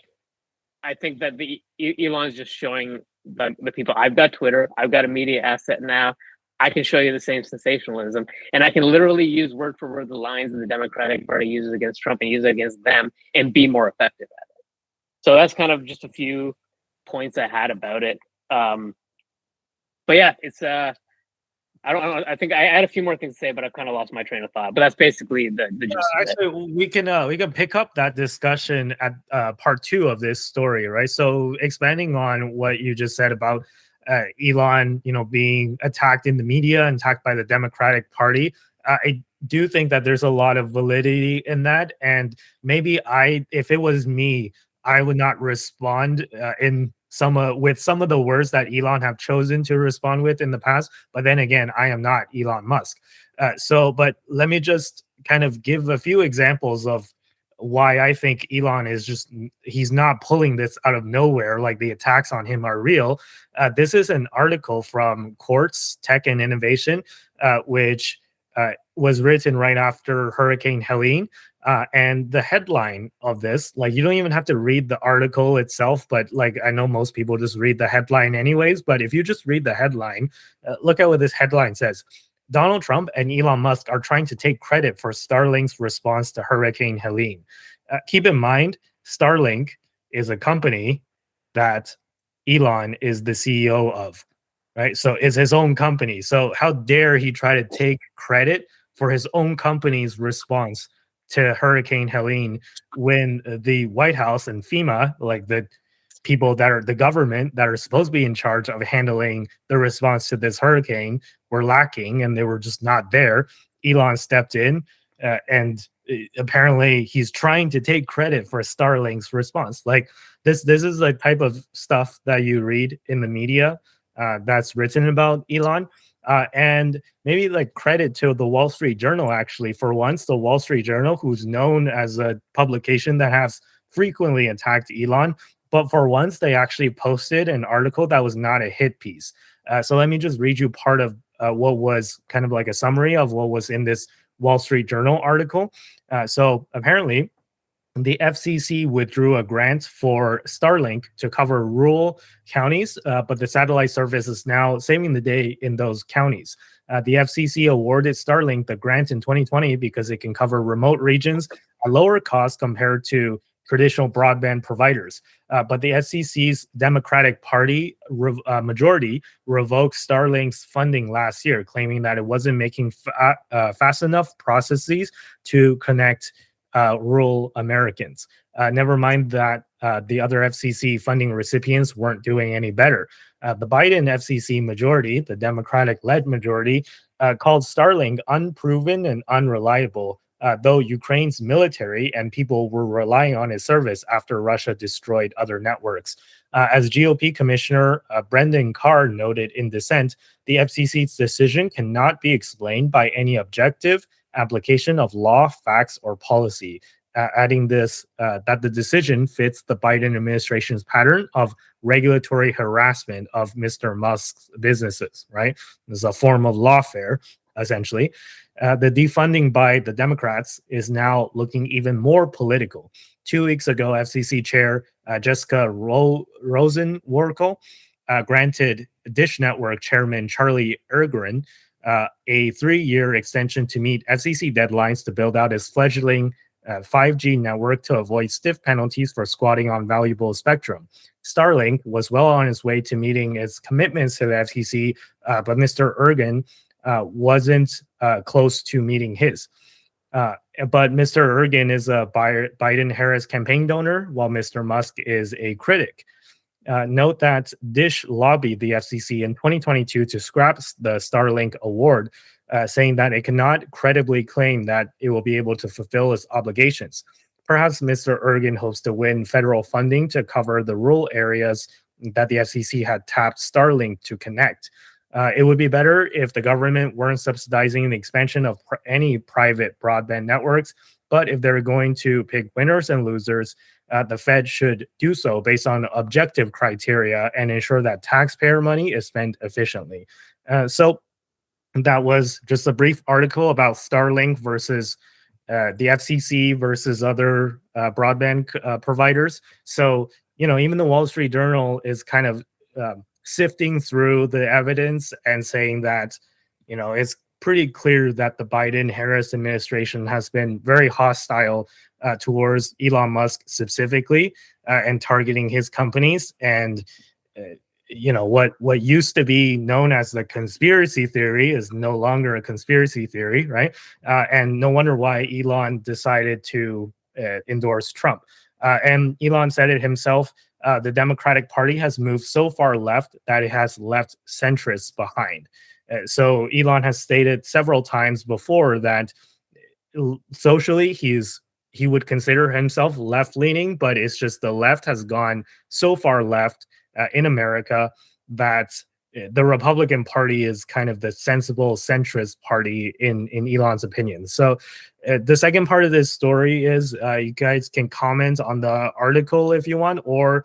I think that Elon's just showing the people, I've got Twitter, I've got a media asset now. I can show you the same sensationalism, and I can literally use word for word the lines that the Democratic Party uses against Trump and use it against them and be more effective at it. So that's kind of just a few points I had about it. But yeah, it's I don't know. I think I had a few more things to say, but I've kind of lost my train of thought. But that's basically the gist of it. Actually, we can pick up that discussion at part 2 of this story, right? So expanding on what you just said about Elon, being attacked in the media and attacked by the Democratic Party, I do think that there's a lot of validity in that. And maybe if it was me, I would not respond with some of the words that Elon have chosen to respond with in the past. But then again, I am not Elon Musk. But let me just kind of give a few examples of why I think Elon he's not pulling this out of nowhere. Like the attacks on him are real. This is an article from Quartz Tech and Innovation, which was written right after Hurricane Helene. And the headline of this, like, you don't even have to read the article itself, but like, I know most people just read the headline anyways, but if you just read the headline, look at what this headline says. Donald Trump and Elon Musk are trying to take credit for Starlink's response to Hurricane Helene. Keep in mind, Starlink is a company that Elon is the CEO of, right? So it's his own company. So how dare he try to take credit for his own company's response to Hurricane Helene when the White House and FEMA, like the people that are the government that are supposed to be in charge of handling the response to this hurricane, were lacking and they were just not there. Elon stepped in and apparently he's trying to take credit for Starlink's response. Like this is the type of stuff that you read in the media that's written about Elon. And maybe like credit to the Wall Street Journal, actually, for once, the Wall Street Journal, who's known as a publication that has frequently attacked Elon. but for once they actually posted an article that was not a hit piece. So let me just read you part of what was kind of like a summary of what was in this Wall Street Journal article. So apparently, the FCC withdrew a grant for Starlink to cover rural counties, but the satellite service is now saving the day in those counties. The FCC awarded Starlink the grant in 2020 because it can cover remote regions at lower cost compared to traditional broadband providers. But the FCC's Democratic Party majority revoked Starlink's funding last year, claiming that it wasn't making fast enough processes to connect rural Americans. Never mind that the other FCC funding recipients weren't doing any better. The Biden FCC majority, the Democratic-led majority, called Starlink unproven and unreliable, though Ukraine's military and people were relying on its service after Russia destroyed other networks. As GOP Commissioner Brendan Carr noted in dissent, the FCC's decision cannot be explained by any objective application of law, facts, or policy, adding this that the decision fits the Biden administration's pattern of regulatory harassment of Mr. Musk's businesses, right? This is a form of lawfare, essentially. The defunding by the Democrats is now looking even more political. 2 weeks ago, FCC Chair Jessica Rosenworcel granted Dish Network Chairman Charlie Ergren a 3-year extension to meet FCC deadlines to build out its fledgling 5G network to avoid stiff penalties for squatting on valuable spectrum. Starlink was well on its way to meeting its commitments to the FCC, but Mr. Ergren wasn't close to meeting his. But Mr. Ergren is a Biden-Harris campaign donor, while Mr. Musk is a critic. Note that Dish lobbied the FCC in 2022 to scrap the Starlink award, saying that it cannot credibly claim that it will be able to fulfill its obligations. Perhaps Mr. Ergren hopes to win federal funding to cover the rural areas that the FCC had tapped Starlink to connect. It would be better if the government weren't subsidizing the expansion of any private broadband networks, but if they're going to pick winners and losers, the Fed should do so based on objective criteria and ensure that taxpayer money is spent efficiently. So that was just a brief article about Starlink versus the FCC versus other broadband providers. So, even the Wall Street Journal is kind of sifting through the evidence and saying that, it's pretty clear that the Biden-Harris administration has been very hostile towards Elon Musk specifically and targeting his companies. And, what used to be known as the conspiracy theory is no longer a conspiracy theory, right? And no wonder why Elon decided to endorse Trump. And Elon said it himself, the Democratic Party has moved so far left that it has left centrists behind. So Elon has stated several times before that socially he would consider himself left-leaning, but it's just the left has gone so far left in America that the Republican Party is kind of the sensible centrist party in Elon's opinion. So the second part of this story is you guys can comment on the article if you want, or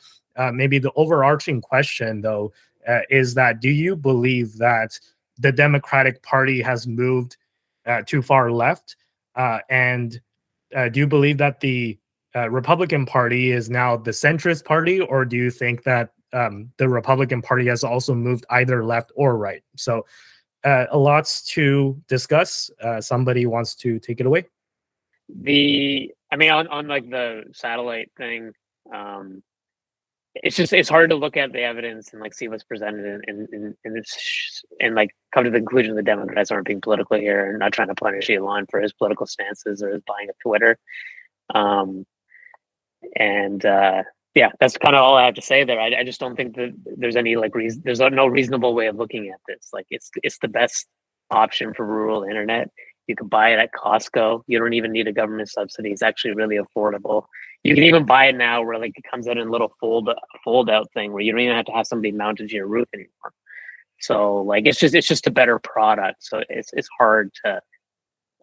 maybe the overarching question, though, is that do you believe that the Democratic Party has moved too far left? And do you believe that the Republican Party is now the centrist party, or do you think that the Republican Party has also moved either left or right? So a lots to discuss. Somebody wants to take it away? On like the satellite thing, it's hard to look at the evidence and like see what's presented and like come to the conclusion the Democrats aren't being political here and not trying to punish Elon for his political stances or his buying of Twitter. Yeah, that's kind of all I have to say there. I just don't think that there's any there's no reasonable way of looking at this. Like it's the best option for rural internet. You can buy it at Costco. You don't even need a government subsidy. It's actually really affordable. You can even buy it now where like it comes out in a little fold out thing where you don't even have to have somebody mounted to your roof anymore. So like it's just a better product. So it's hard to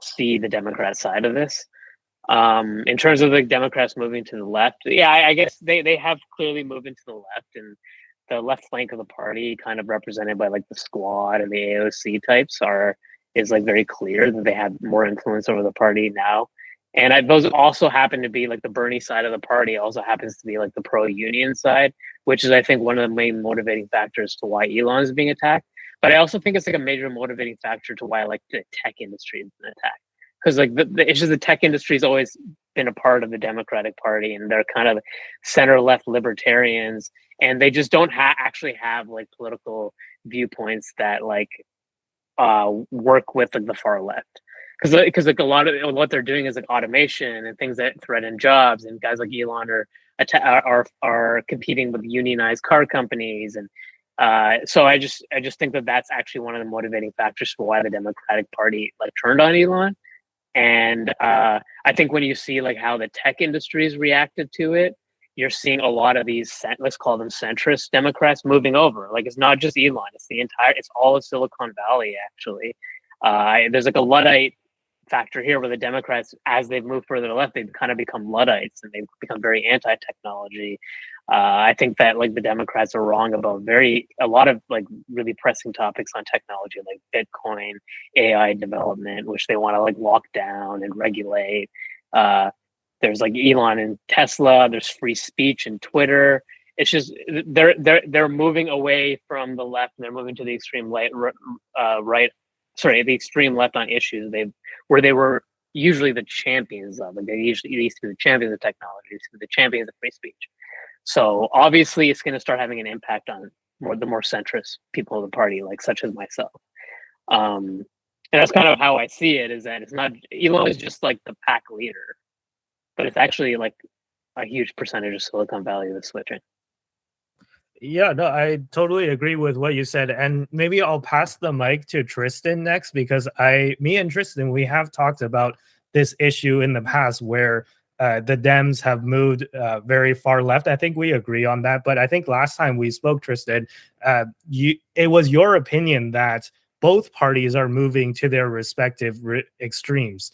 see the Democrat side of this. In terms of the Democrats moving to the left, yeah, I guess they have clearly moved into the left, and the left flank of the party, kind of represented by like the Squad and the AOC types, is like very clear that they have more influence over the party now. And those also happen to be like the Bernie side of the party also happens to be like the pro-union side, which is I think one of the main motivating factors to why Elon is being attacked. But I also think it's like a major motivating factor to why like the tech industry has been attacked. Because like the issues, the tech industry has always been a part of the Democratic Party, and they're kind of center left libertarians, and they just don't actually have like political viewpoints that like work with like the far left. Because like a lot of what they're doing is like automation and things that threaten jobs, and guys like Elon are competing with unionized car companies, and so I just think that that's actually one of the motivating factors for why the Democratic Party like turned on Elon. And I think when you see like how the tech industries reacted to it, you're seeing a lot of these, let's call them centrist Democrats moving over. Like it's not just Elon, it's all of Silicon Valley, actually. There's like a Luddite factor here where the Democrats, as they've moved further left, they've kind of become Luddites and they've become very anti-technology. I think that like the Democrats are wrong about a lot of like really pressing topics on technology, like Bitcoin, AI development, which they want to like lock down and regulate. There's like Elon and Tesla. There's free speech and Twitter. It's just they're moving away from the left and they're moving to the extreme the extreme left on issues where they were usually the champions of. Like they used to be the champions of technology, the champions of free speech. So obviously, it's going to start having an impact on the more centrist people of the party, like such as myself. And that's kind of how I see it. Is that it's not Elon is just like the pack leader, but it's actually like a huge percentage of Silicon Valley that's switching. Yeah, no, I totally agree with what you said. And maybe I'll pass the mic to Tristan next, because me and Tristan, we have talked about this issue in the past where the Dems have moved very far left. I think we agree on that. But I think last time we spoke, Tristan, it was your opinion that both parties are moving to their respective extremes.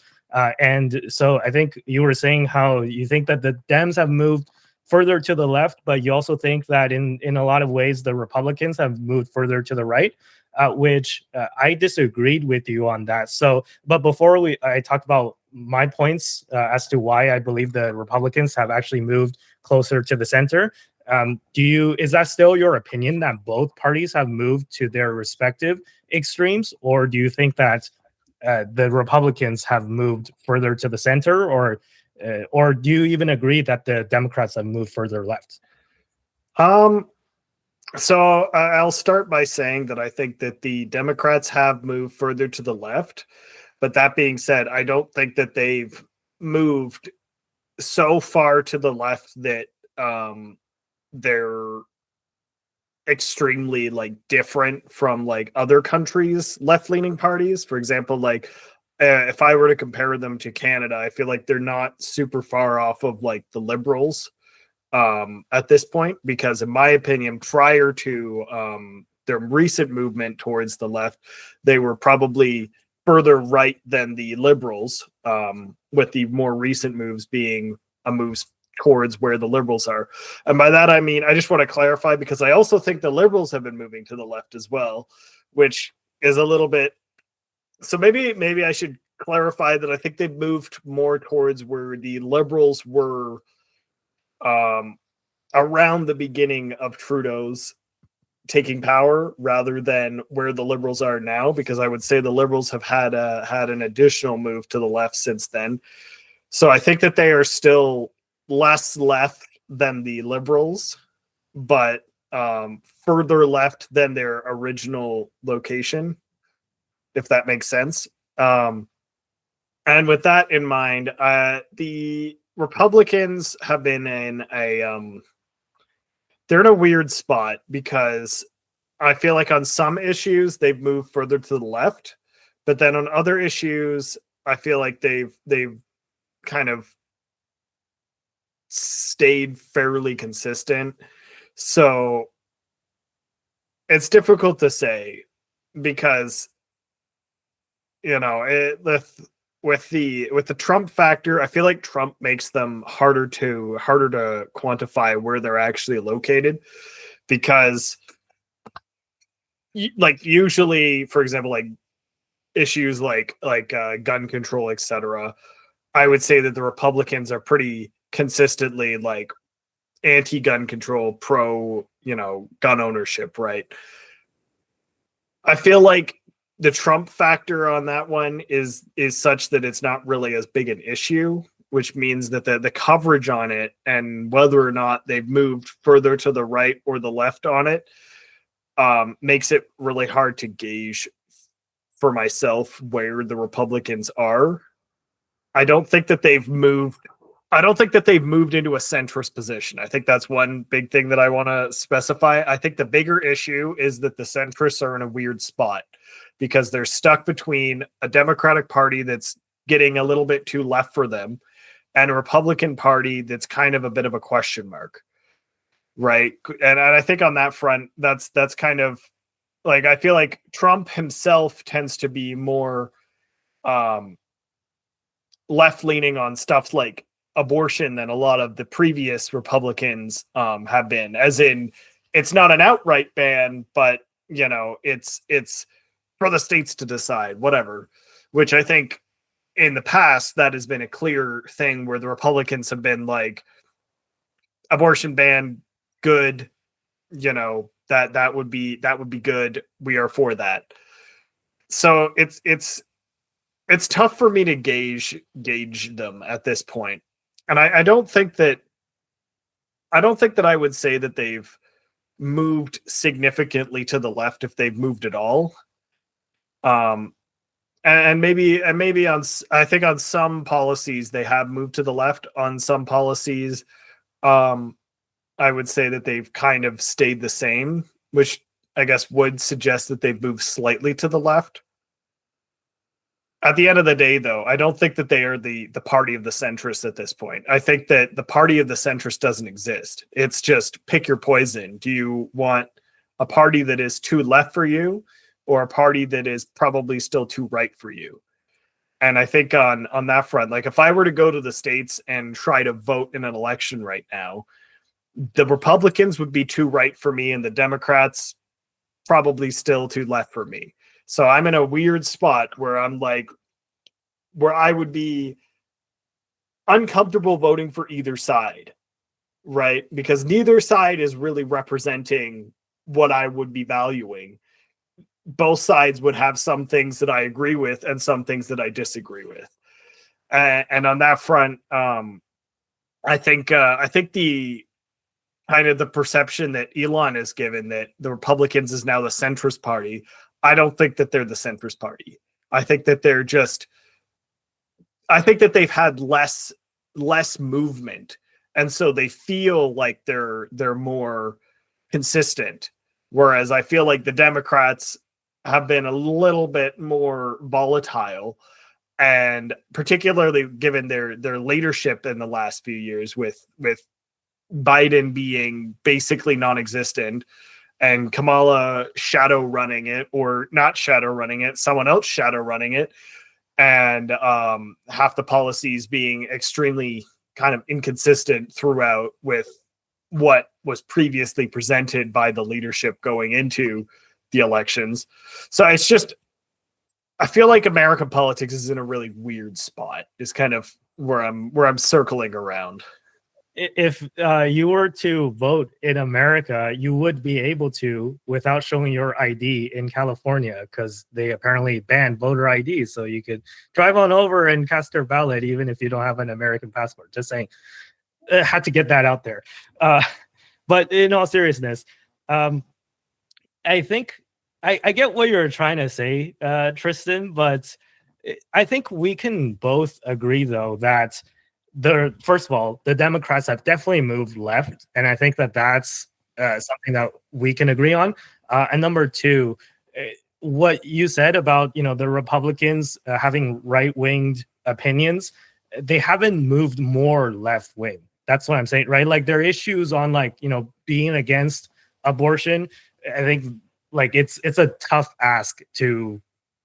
And so I think you were saying how you think that the Dems have moved further to the left, but you also think that in a lot of ways the Republicans have moved further to the right, which I disagreed with you on that. So, but before I talked about my points as to why I believe the Republicans have actually moved closer to the center. Is that still your opinion that both parties have moved to their respective extremes, or do you think that the Republicans have moved further to the center, or do you even agree that the Democrats have moved further left? So I'll start by saying that I think that the Democrats have moved further to the left. But that being said, I don't think that they've moved so far to the left that they're extremely like different from like other countries' left-leaning parties. For example, like if I were to compare them to Canada, I feel like they're not super far off of like the Liberals at this point, because in my opinion, prior to their recent movement towards the left, they were probably further right than the Liberals, with the more recent moves being a move towards where the Liberals are. And by that, I mean, I just want to clarify, because I also think the Liberals have been moving to the left as well, which is a little bit, so maybe I should clarify that I think they've moved more towards where the Liberals were around the beginning of Trudeau's taking power, rather than where the Liberals are now, because I would say the Liberals have had an additional move to the left since then. So I think that they are still less left than the Liberals, but further left than their original location, if that makes sense. And with that in mind, the Republicans have been in they're in a weird spot, because I feel like on some issues they've moved further to the left, but then on other issues I feel like they've kind of stayed fairly consistent. So it's difficult to say, because with the Trump factor, I feel like Trump makes them harder to quantify where they're actually located, because like usually, for example, like issues like gun control, etc., I would say that the Republicans are pretty consistently like anti-gun control, pro, gun ownership, right? I feel like the Trump factor on that one is such that it's not really as big an issue, which means that the coverage on it and whether or not they've moved further to the right or the left on it makes it really hard to gauge for myself where the Republicans are. I don't think that they've moved into a centrist position. I think that's one big thing that I want to specify. I think the bigger issue is that the centrists are in a weird spot because they're stuck between a Democratic Party that's getting a little bit too left for them and a Republican Party that's kind of a bit of a question mark, right? And I think on that front, that's kind of like, I feel like Trump himself tends to be more left-leaning on stuff like abortion than a lot of the previous Republicans have been, as in it's not an outright ban, but it's for the states to decide, whatever, which I think in the past that has been a clear thing where the Republicans have been like, abortion ban, good, that would be good. We are for that. So it's tough for me to gauge them at this point. And I don't think that I would say that they've moved significantly to the left if they've moved at all. And maybe I think on some policies they have moved to the left. On some policies, I would say that they've kind of stayed the same, which I guess would suggest that they've moved slightly to the left. At the end of the day, though, I don't think that they are the party of the centrists at this point. I think that the party of the centrists doesn't exist. It's just pick your poison. Do you want a party that is too left for you or a party that is probably still too right for you? And I think on that front, like if I were to go to the States and try to vote in an election right now, the Republicans would be too right for me and the Democrats probably still too left for me. So I'm in a weird spot where where I would be uncomfortable voting for either side, right? Because neither side is really representing what I would be valuing. Both sides would have some things that I agree with and some things that I disagree with. And on that front, I think the kind of the perception that Elon has given that the Republicans is now the centrist party, I don't think that they're the centrist party. I think that they've had less movement, and so they feel like they're more consistent. Whereas I feel like the Democrats have been a little bit more volatile, and particularly given their leadership in the last few years, with Biden being basically non-existent and Kamala shadow running it, or not shadow running it, someone else shadow running it, and half the policies being extremely kind of inconsistent throughout with what was previously presented by the leadership going into the elections. So it's just, I feel like American politics is in a really weird spot, is kind of where I'm circling around. If you were to vote in America, you would be able to without showing your ID in California, because they apparently banned voter ID. So you could drive on over and cast your ballot even if you don't have an American passport. Just saying, I had to get that out there. But in all seriousness, I think I get what you're trying to say, Tristan, but I think we can both agree, though, that first of all, the Democrats have definitely moved left, and I think that that's something that we can agree on. And number two, what you said about the Republicans having right-winged opinions, they haven't moved more left-wing. That's what I'm saying, right? Like their issues on being against abortion, I think it's a tough ask to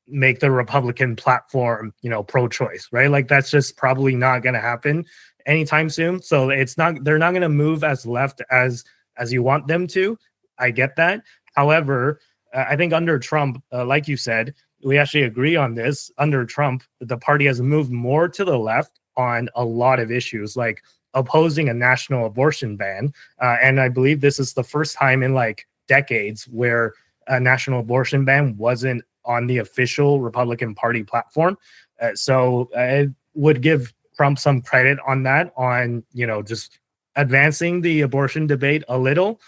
make the Republican platform, pro-choice, right? Like that's just probably not going to happen anytime soon. So they're not going to move as left as you want them to. I get that. However, I think under Trump, like you said, we actually agree on this. Under Trump, the party has moved more to the left on a lot of issues, like opposing a national abortion ban. And I believe this is the first time in like decades where a national abortion ban wasn't on the official Republican Party platform. So I would give Trump some credit on that, on, just advancing the abortion debate a little,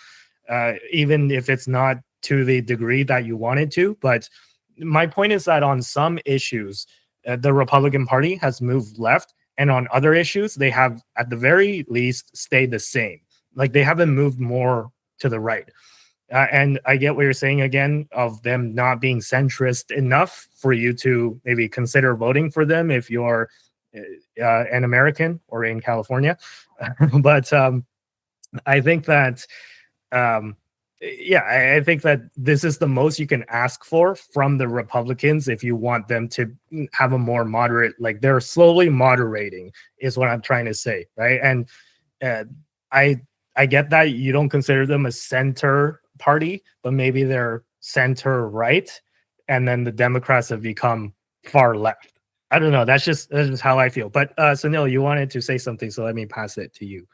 even if it's not to the degree that you wanted to. But my point is that on some issues, the Republican Party has moved left, and on other issues, they have at the very least stayed the same. Like they haven't moved more to the right. And I get what you're saying again of them not being centrist enough for you to maybe consider voting for them if you're an American or in California. But I think that, I think that this is the most you can ask for from the Republicans if you want them to have a more moderate, like they're slowly moderating is what I'm trying to say, right? And I get that you don't consider them a center party, but maybe they're center right, and then the Democrats have become far left. I don't know. That's just how I feel. But Sunil, you wanted to say something, so let me pass it to you.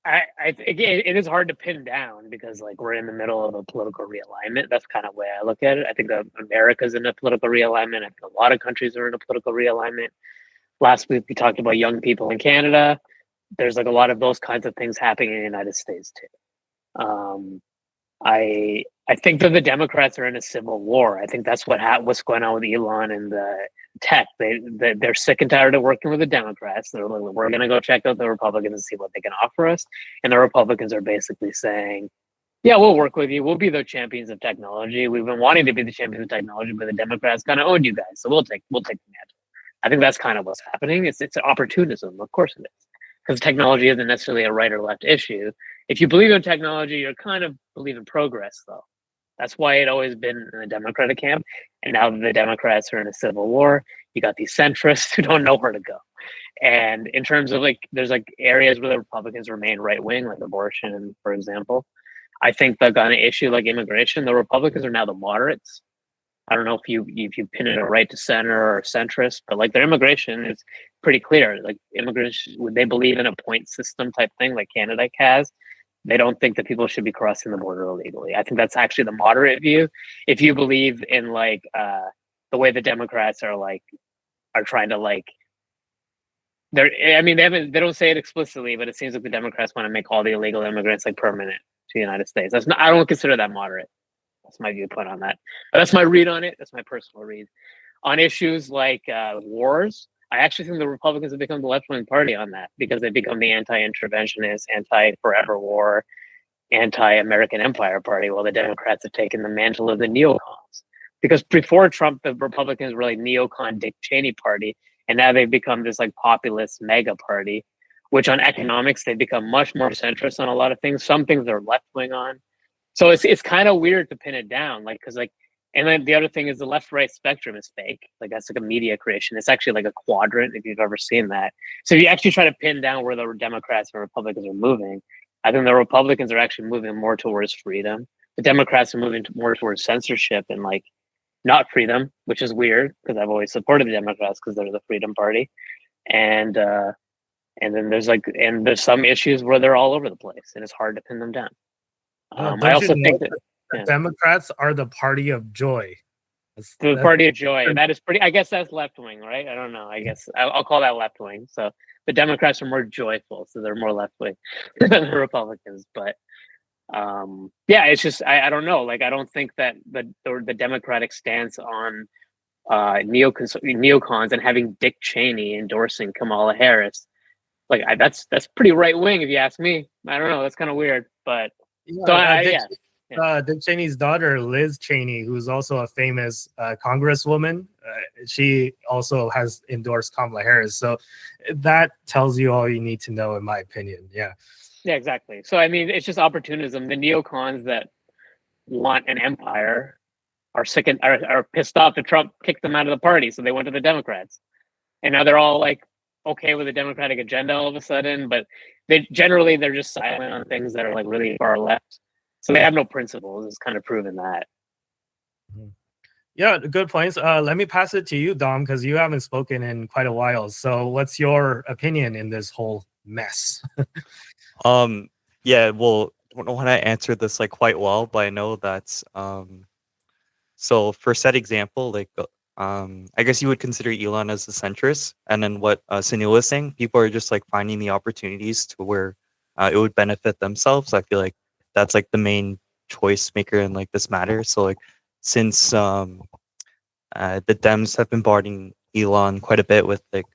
I think it is hard to pin down because like we're in the middle of a political realignment. That's kind of the way I look at it. I think that America's in a political realignment. I think a lot of countries are in a political realignment. Last week we talked about young people in Canada. There's like a lot of those kinds of things happening in the United States too. I think that the Democrats are in a civil war. I think that's what's going on with Elon and the tech. They're sick and tired of working with the Democrats. They're like, we're going to go check out the Republicans and see what they can offer us. And the Republicans are basically saying, yeah, we'll work with you. We'll be the champions of technology. We've been wanting to be the champions of technology, but the Democrats kind of owned you guys, so we'll take the mantle. I think that's kind of what's happening. It's opportunism, of course it is, because technology isn't necessarily a right or left issue. If you believe in technology, you're kind of believe in progress, though. That's why it always been in the Democratic camp. And now that the Democrats are in a civil war, you got these centrists who don't know where to go. And in terms of like, there's like areas where the Republicans remain right wing, like abortion, for example. I think that on an issue like immigration, the Republicans are now the moderates. I don't know if you pin it at right to center or centrist, but like their immigration is pretty clear. Like immigration, would they believe in a point system type thing like Canada has? They don't think that people should be crossing the border illegally. I think that's actually the moderate view. If you believe in like the way the Democrats are trying to like, they don't say it explicitly, but it seems like the Democrats want to make all the illegal immigrants like permanent to the United States. I don't consider that moderate. That's my viewpoint on that. But that's my read on it. That's my personal read. On issues like wars, I actually think the Republicans have become the left-wing party on that because they've become the anti-interventionist, anti-forever war, anti-American empire party, while the Democrats have taken the mantle of the neocons. Because before Trump, the Republicans were like neocon Dick Cheney party, and now they've become this like populist mega party, which on economics, they've become much more centrist on a lot of things. Some things they're left-wing on. So it's kind of weird to pin it down, like, because like, and then the other thing is the left-right spectrum is fake. Like that's like a media creation. It's actually like a quadrant if you've ever seen that. So if you actually try to pin down where the Democrats and Republicans are moving, I think the Republicans are actually moving more towards freedom. The Democrats are moving more towards censorship and like not freedom, which is weird because I've always supported the Democrats because they're the freedom party. And then there's some issues where they're all over the place and it's hard to pin them down. I also think that Democrats are the party of joy. The party of joy. That is pretty. I guess that's left wing, right? I don't know. I guess I'll call that left wing. So the Democrats are more joyful, so they're more left wing than the Republicans. But it's just I don't know. Like I don't think that the Democratic stance on neocons and having Dick Cheney endorsing Kamala Harris, like that's pretty right wing if you ask me. I don't know. That's kind of weird, but. Dick Cheney's daughter, Liz Cheney, who's also a famous congresswoman, she also has endorsed Kamala Harris. So that tells you all you need to know, in my opinion. Yeah, exactly. So I mean, it's just opportunism. The neocons that want an empire are sick and are pissed off that Trump kicked them out of the party, so they went to the Democrats, and now they're all like okay with the Democratic agenda all of a sudden, but they're just silent on things that are like really far left, so they have no principles. It's kind of proven that. Yeah, good points. Let me pass it to you, Dom, because you haven't spoken in quite a while. So what's your opinion in this whole mess? Yeah, well, when I answered this like quite well, but I know that so for said example, like I guess you would consider Elon as a centrist, and then what Sunil was saying, people are just like finding the opportunities to where it would benefit themselves. I feel like that's like the main choice maker in like this matter. So like since the Dems have been bombarding Elon quite a bit with like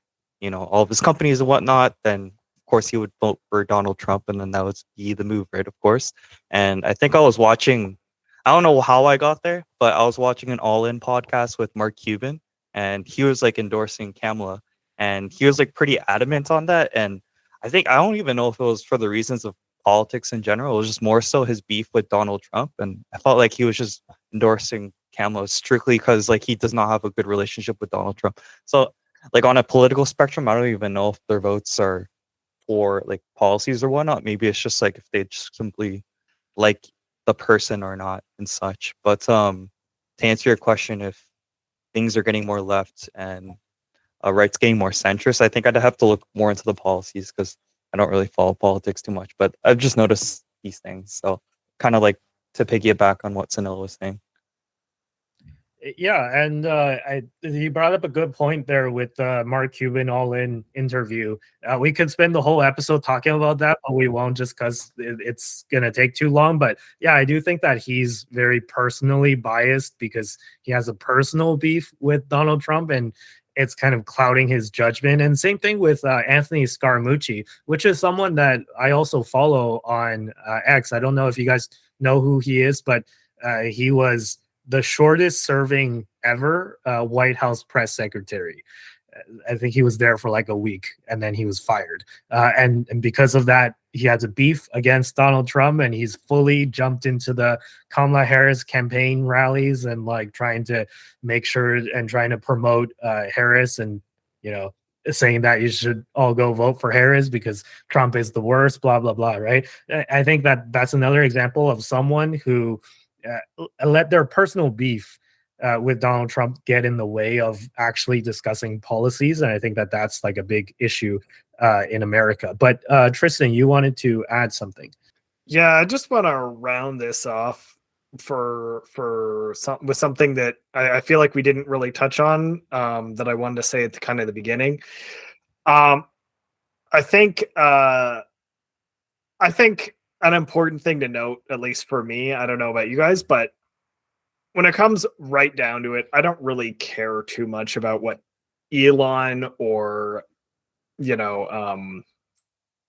all of his companies and whatnot, then of course he would vote for Donald Trump, and then that would be the move, right? Of course. And I think I was watching, I don't know how I got there, but I was watching an All In podcast with Mark Cuban, and he was like endorsing Kamala, and he was like pretty adamant on that. And I don't even know if it was for the reasons of politics in general. It was just more so his beef with Donald Trump, and I felt like he was just endorsing Kamala strictly because like he does not have a good relationship with Donald Trump. So like on a political spectrum, I don't even know if their votes are for like policies or whatnot. Maybe it's just like if they just simply like the person or not and such. But to answer your question, if things are getting more left and right's getting more centrist, I think I'd have to look more into the policies because I don't really follow politics too much. But I've just noticed these things. So kind of like to piggyback on what Sunil was saying. Yeah, and you brought up a good point there with Mark Cuban All In interview. We could spend the whole episode talking about that, but we won't just because it's going to take too long. But yeah, I do think that he's very personally biased because he has a personal beef with Donald Trump, and it's kind of clouding his judgment. And same thing with Anthony Scaramucci, which is someone that I also follow on X. I don't know if you guys know who he is, but he was the shortest serving ever White House press secretary. I think he was there for like a week and then he was fired. And because of that, he has a beef against Donald Trump, and he's fully jumped into the Kamala Harris campaign rallies and like trying to make sure and trying to promote Harris, and saying that you should all go vote for Harris because Trump is the worst, blah, blah, blah, right? I think that that's another example of someone who let their personal beef with Donald Trump get in the way of actually discussing policies. And I think that that's like a big issue in America. But Tristan, you wanted to add something. Yeah, I just want to round this off with something that I feel like we didn't really touch on that I wanted to say at the beginning. I think an important thing to note, at least for me, I don't know about you guys, but when it comes right down to it, I don't really care too much about what Elon or,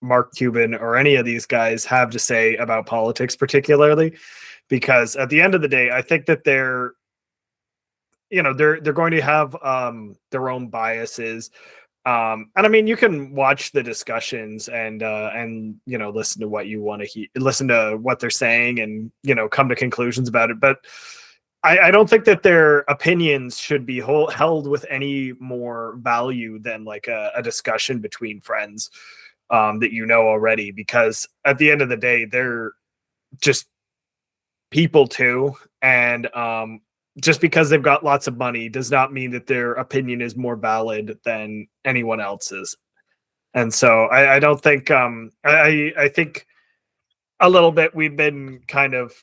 Mark Cuban or any of these guys have to say about politics particularly, because at the end of the day, I think that they're going to have their own biases. And I mean, you can watch the discussions and listen to what you want to listen to what they're saying and come to conclusions about it. But I don't think that their opinions should be held with any more value than like a discussion between friends that already. Because at the end of the day, they're just people too, and just because they've got lots of money does not mean that their opinion is more valid than anyone else's. And so I don't think I think a little bit we've been kind of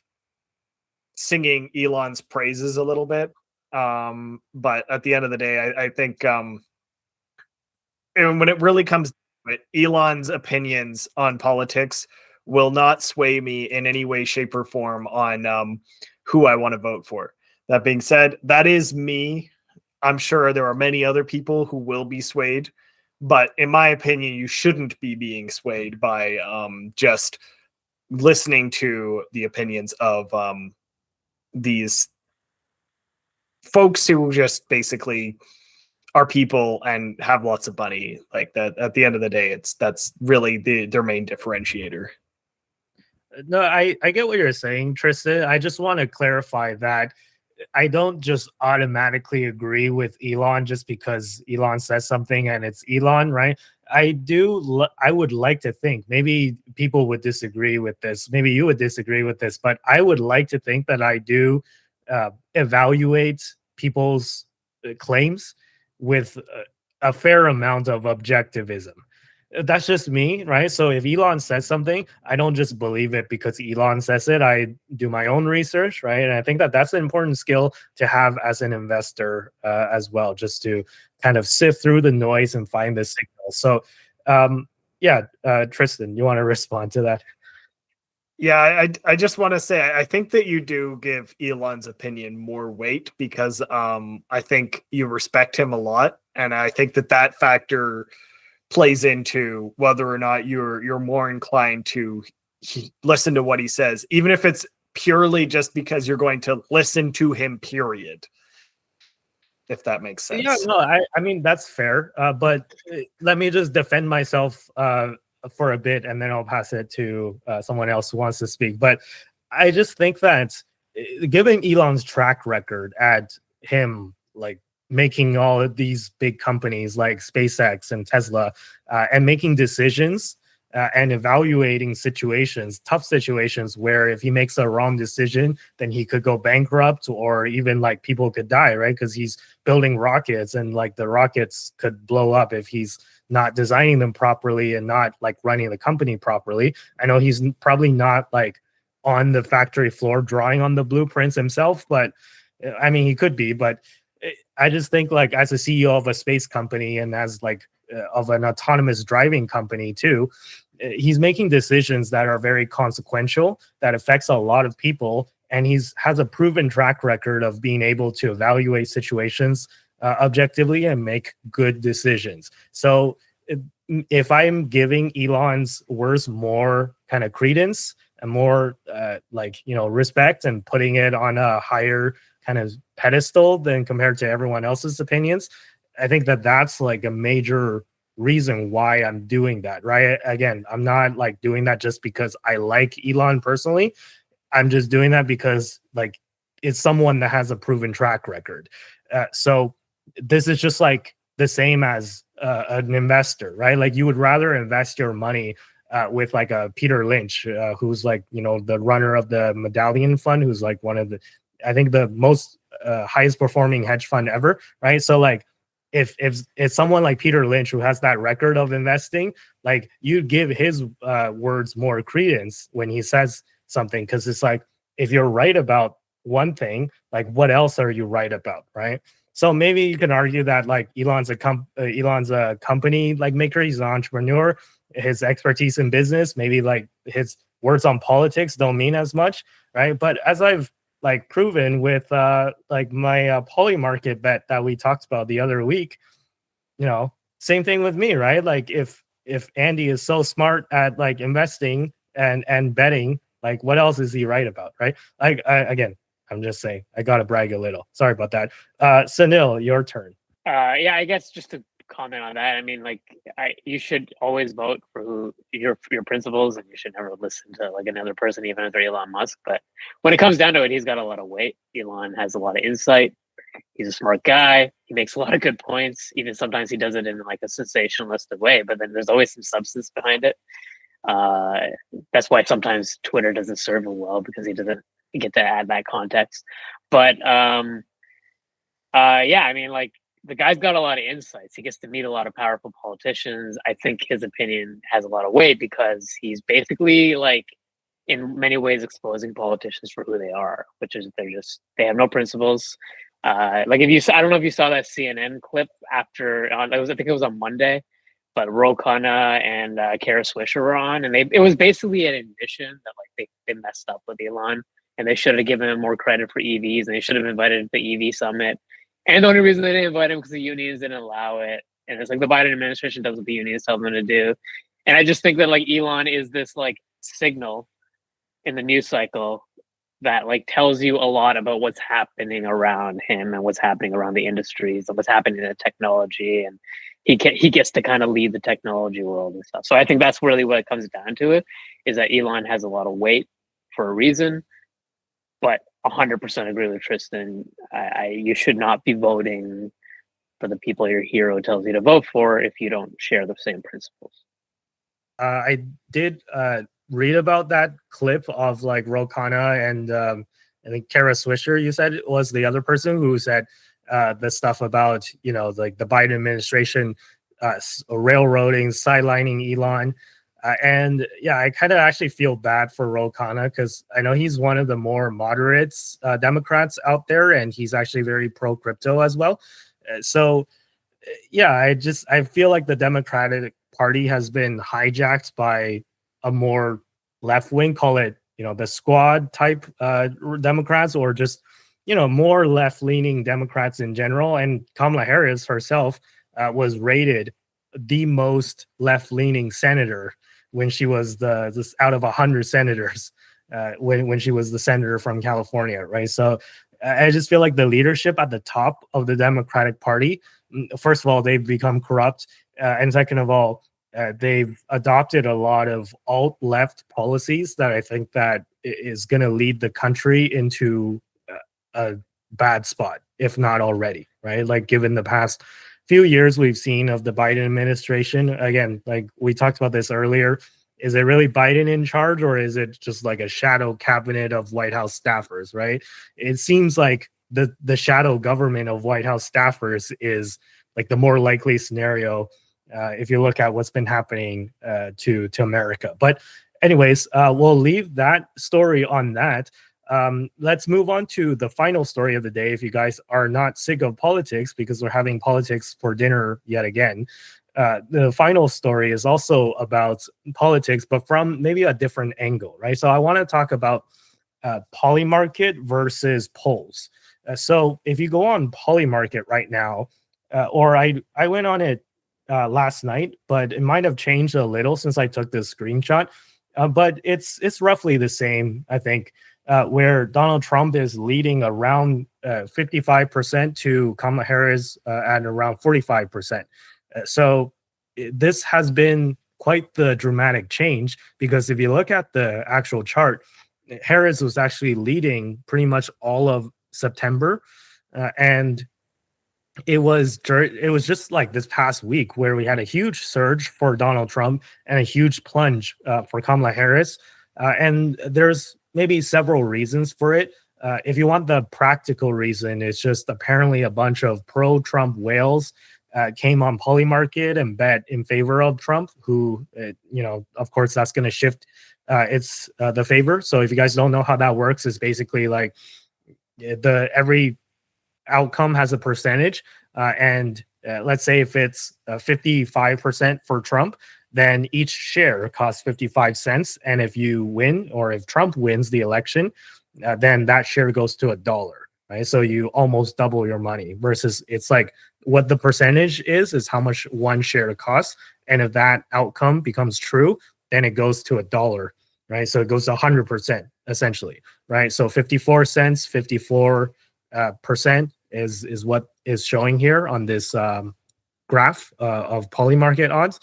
singing Elon's praises a little bit. But at the end of the day, I think and when it really comes to it, Elon's opinions on politics will not sway me in any way, shape, or form on who I want to vote for. That being said, that is me. I'm sure there are many other people who will be swayed, but in my opinion, you shouldn't be being swayed by just listening to the opinions of these folks who just basically are people and have lots of money. Like that. At the end of the day, that's really their main differentiator. No, I get what you're saying, Tristan. I just want to clarify that I don't just automatically agree with Elon just because Elon says something and it's Elon, right? I would like to think, maybe people would disagree with this, maybe you would disagree with this, but I would like to think that I do evaluate people's claims with a fair amount of objectivism. That's just me, right? So if Elon says something, I don't just believe it because Elon says it. I do my own research, right? And I think that that's an important skill to have as an investor as well, just to kind of sift through the noise and find the signal. So, Tristan, you want to respond to that? Yeah, I just want to say I think that you do give Elon's opinion more weight because I think you respect him a lot, and I think that factor plays into whether or not you're more inclined to listen to what he says, even if it's purely just because you're going to listen to him, period. If that makes sense. Yeah, no, I mean, that's fair. But let me just defend myself for a bit, and then I'll pass it to someone else who wants to speak. But I just think that given Elon's track record at him, like, making all of these big companies like SpaceX and Tesla and making decisions and evaluating situations, tough situations where if he makes a wrong decision, then he could go bankrupt or even like people could die, right? Because he's building rockets and like the rockets could blow up if he's not designing them properly and not like running the company properly. I know he's probably not like on the factory floor drawing on the blueprints himself, but I mean, he could be, but I just think like as a CEO of a space company and as like of an autonomous driving company too, he's making decisions that are very consequential, that affects a lot of people, and has a proven track record of being able to evaluate situations objectively and make good decisions. So if I'm giving Elon's words more kind of credence and more respect and putting it on a higher kind of pedestal than compared to everyone else's opinions, I think that's like a major reason why I'm doing that, right? Again, I'm not like doing that just because I like Elon personally. I'm just doing that because like it's someone that has a proven track record. So this is just like the same as an investor, right? Like you would rather invest your money with like a Peter Lynch, who's like, the runner of the Medallion Fund, who's like one of the, I think the most highest performing hedge fund ever, right? So like if someone like Peter Lynch, who has that record of investing, like you give his words more credence when he says something, because it's like, if you're right about one thing, like what else are you right about, right? So maybe you can argue that like Elon's a company like maker, he's an entrepreneur, his expertise in business, maybe like his words on politics don't mean as much, right? But as I've like proven with like my Polymarket bet that we talked about the other week, same thing with me, right? Like if Andy is so smart at like investing and betting, like what else is he right about, right? Again, I'm just saying, I gotta brag a little. Sorry about that. Sunil, your turn. Yeah, I guess just to comment on that, I mean, like, you should always vote for your principles, and you should never listen to like another person, even if they're Elon Musk. But when it comes down to it, he's got a lot of weight. Elon has a lot of insight. He's a smart guy. He makes a lot of good points. Even sometimes he does it in like a sensationalistic way, but then there's always some substance behind it. That's why sometimes Twitter doesn't serve him well, because he doesn't get to add that context. But yeah, I mean, like, the guy's got a lot of insights. He gets to meet a lot of powerful politicians. I think his opinion has a lot of weight because he's basically like, in many ways, exposing politicians for who they are, which is they have no principles. Like I don't know if you saw that CNN clip I think it was on Monday, but Ro Khanna and Kara Swisher were on, and it was basically an admission that like they messed up with Elon, and they should have given him more credit for EVs, and they should have invited him to the EV summit. And the only reason they didn't invite him because the unions didn't allow it. And it's like the Biden administration does what the unions tell them to do. And I just think that like Elon is this like signal in the news cycle that like tells you a lot about what's happening around him and what's happening around the industries and what's happening in technology. And he gets to kind of lead the technology world and stuff. So I think that's really what it comes down to, is that Elon has a lot of weight for a reason. But 100% agree with Tristan. You should not be voting for the people your hero tells you to vote for if you don't share the same principles. I did read about that clip of like Ro Khanna and I think Kara Swisher, you said, was the other person who said the stuff about, you know, like the Biden administration railroading, sidelining Elon. And yeah, I kind of actually feel bad for Ro Khanna because I know he's one of the more moderates Democrats out there, and he's actually very pro crypto as well. So yeah, I feel like the Democratic Party has been hijacked by a more left wing, call it, you know, the squad type Democrats, or just, you know, more left leaning Democrats in general. And Kamala Harris herself was rated the most left leaning senator when she was this out of 100 senators when she was the senator from California, right? So I just feel like the leadership at the top of the Democratic Party, first of all, they've become corrupt, and second of all, they've adopted a lot of alt-left policies that I think that is going to lead the country into a bad spot, if not already, right? Like given the past few years we've seen of the Biden administration, again, like we talked about this earlier, is it really Biden in charge, or is it just like a shadow cabinet of White House staffers, right? It seems like the shadow government of White House staffers is like the more likely scenario if you look at what's been happening to America. But anyways, we'll leave that story on that. Let's move on to the final story of the day. If you guys are not sick of politics, because we're having politics for dinner yet again. The final story is also about politics, but from maybe a different angle, right? So I want to talk about Polymarket versus polls. So if you go on Polymarket right now, or I went on it last night, but it might have changed a little since I took this screenshot. But it's roughly the same, I think, where Donald Trump is leading around 55% to Kamala Harris at around 45%. So this has been quite the dramatic change, because if you look at the actual chart, Harris was actually leading pretty much all of September, and it was just like this past week where we had a huge surge for Donald Trump and a huge plunge for Kamala Harris, and there's maybe several reasons for it. If you want the practical reason, it's just apparently a bunch of pro-Trump whales came on Polymarket and bet in favor of Trump, who, you know, of course, that's going to shift the favor. So if you guys don't know how that works, it's basically like every outcome has a percentage, and let's say if it's 55% for Trump, then each share costs 55 cents. And if you win, or if Trump wins the election, then that share goes to $1, right? So you almost double your money, versus it's like what the percentage is how much one share costs. And if that outcome becomes true, then it goes to $1, right? So it goes to 100% essentially, right? So 54 cents, 54 percent is what is showing here on this graph of Polymarket odds.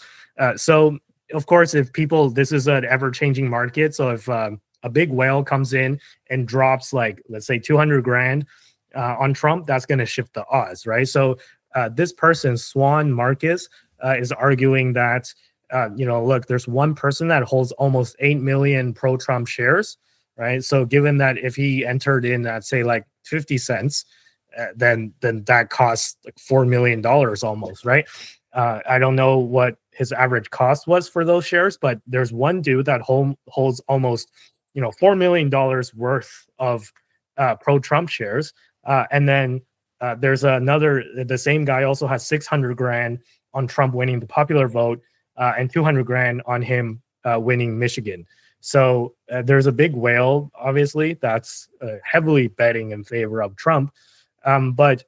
So of course, if people, this is an ever-changing market. So if a big whale comes in and drops, like, let's say 200 grand on Trump, that's going to shift the odds, right? So this person, Swan Marcus, is arguing that, you know, look, there's one person that holds almost 8 million pro-Trump shares, right? So given that if he entered in at, say, like 50 cents, then that costs like $4 million almost, right? I don't know what his average cost was for those shares, but there's one dude that holds almost, you know, $4 million worth of pro-Trump shares. And then there's another, the same guy also has 600 grand on Trump winning the popular vote, and 200 grand on him winning Michigan. So there's a big whale, obviously, that's heavily betting in favor of Trump. But,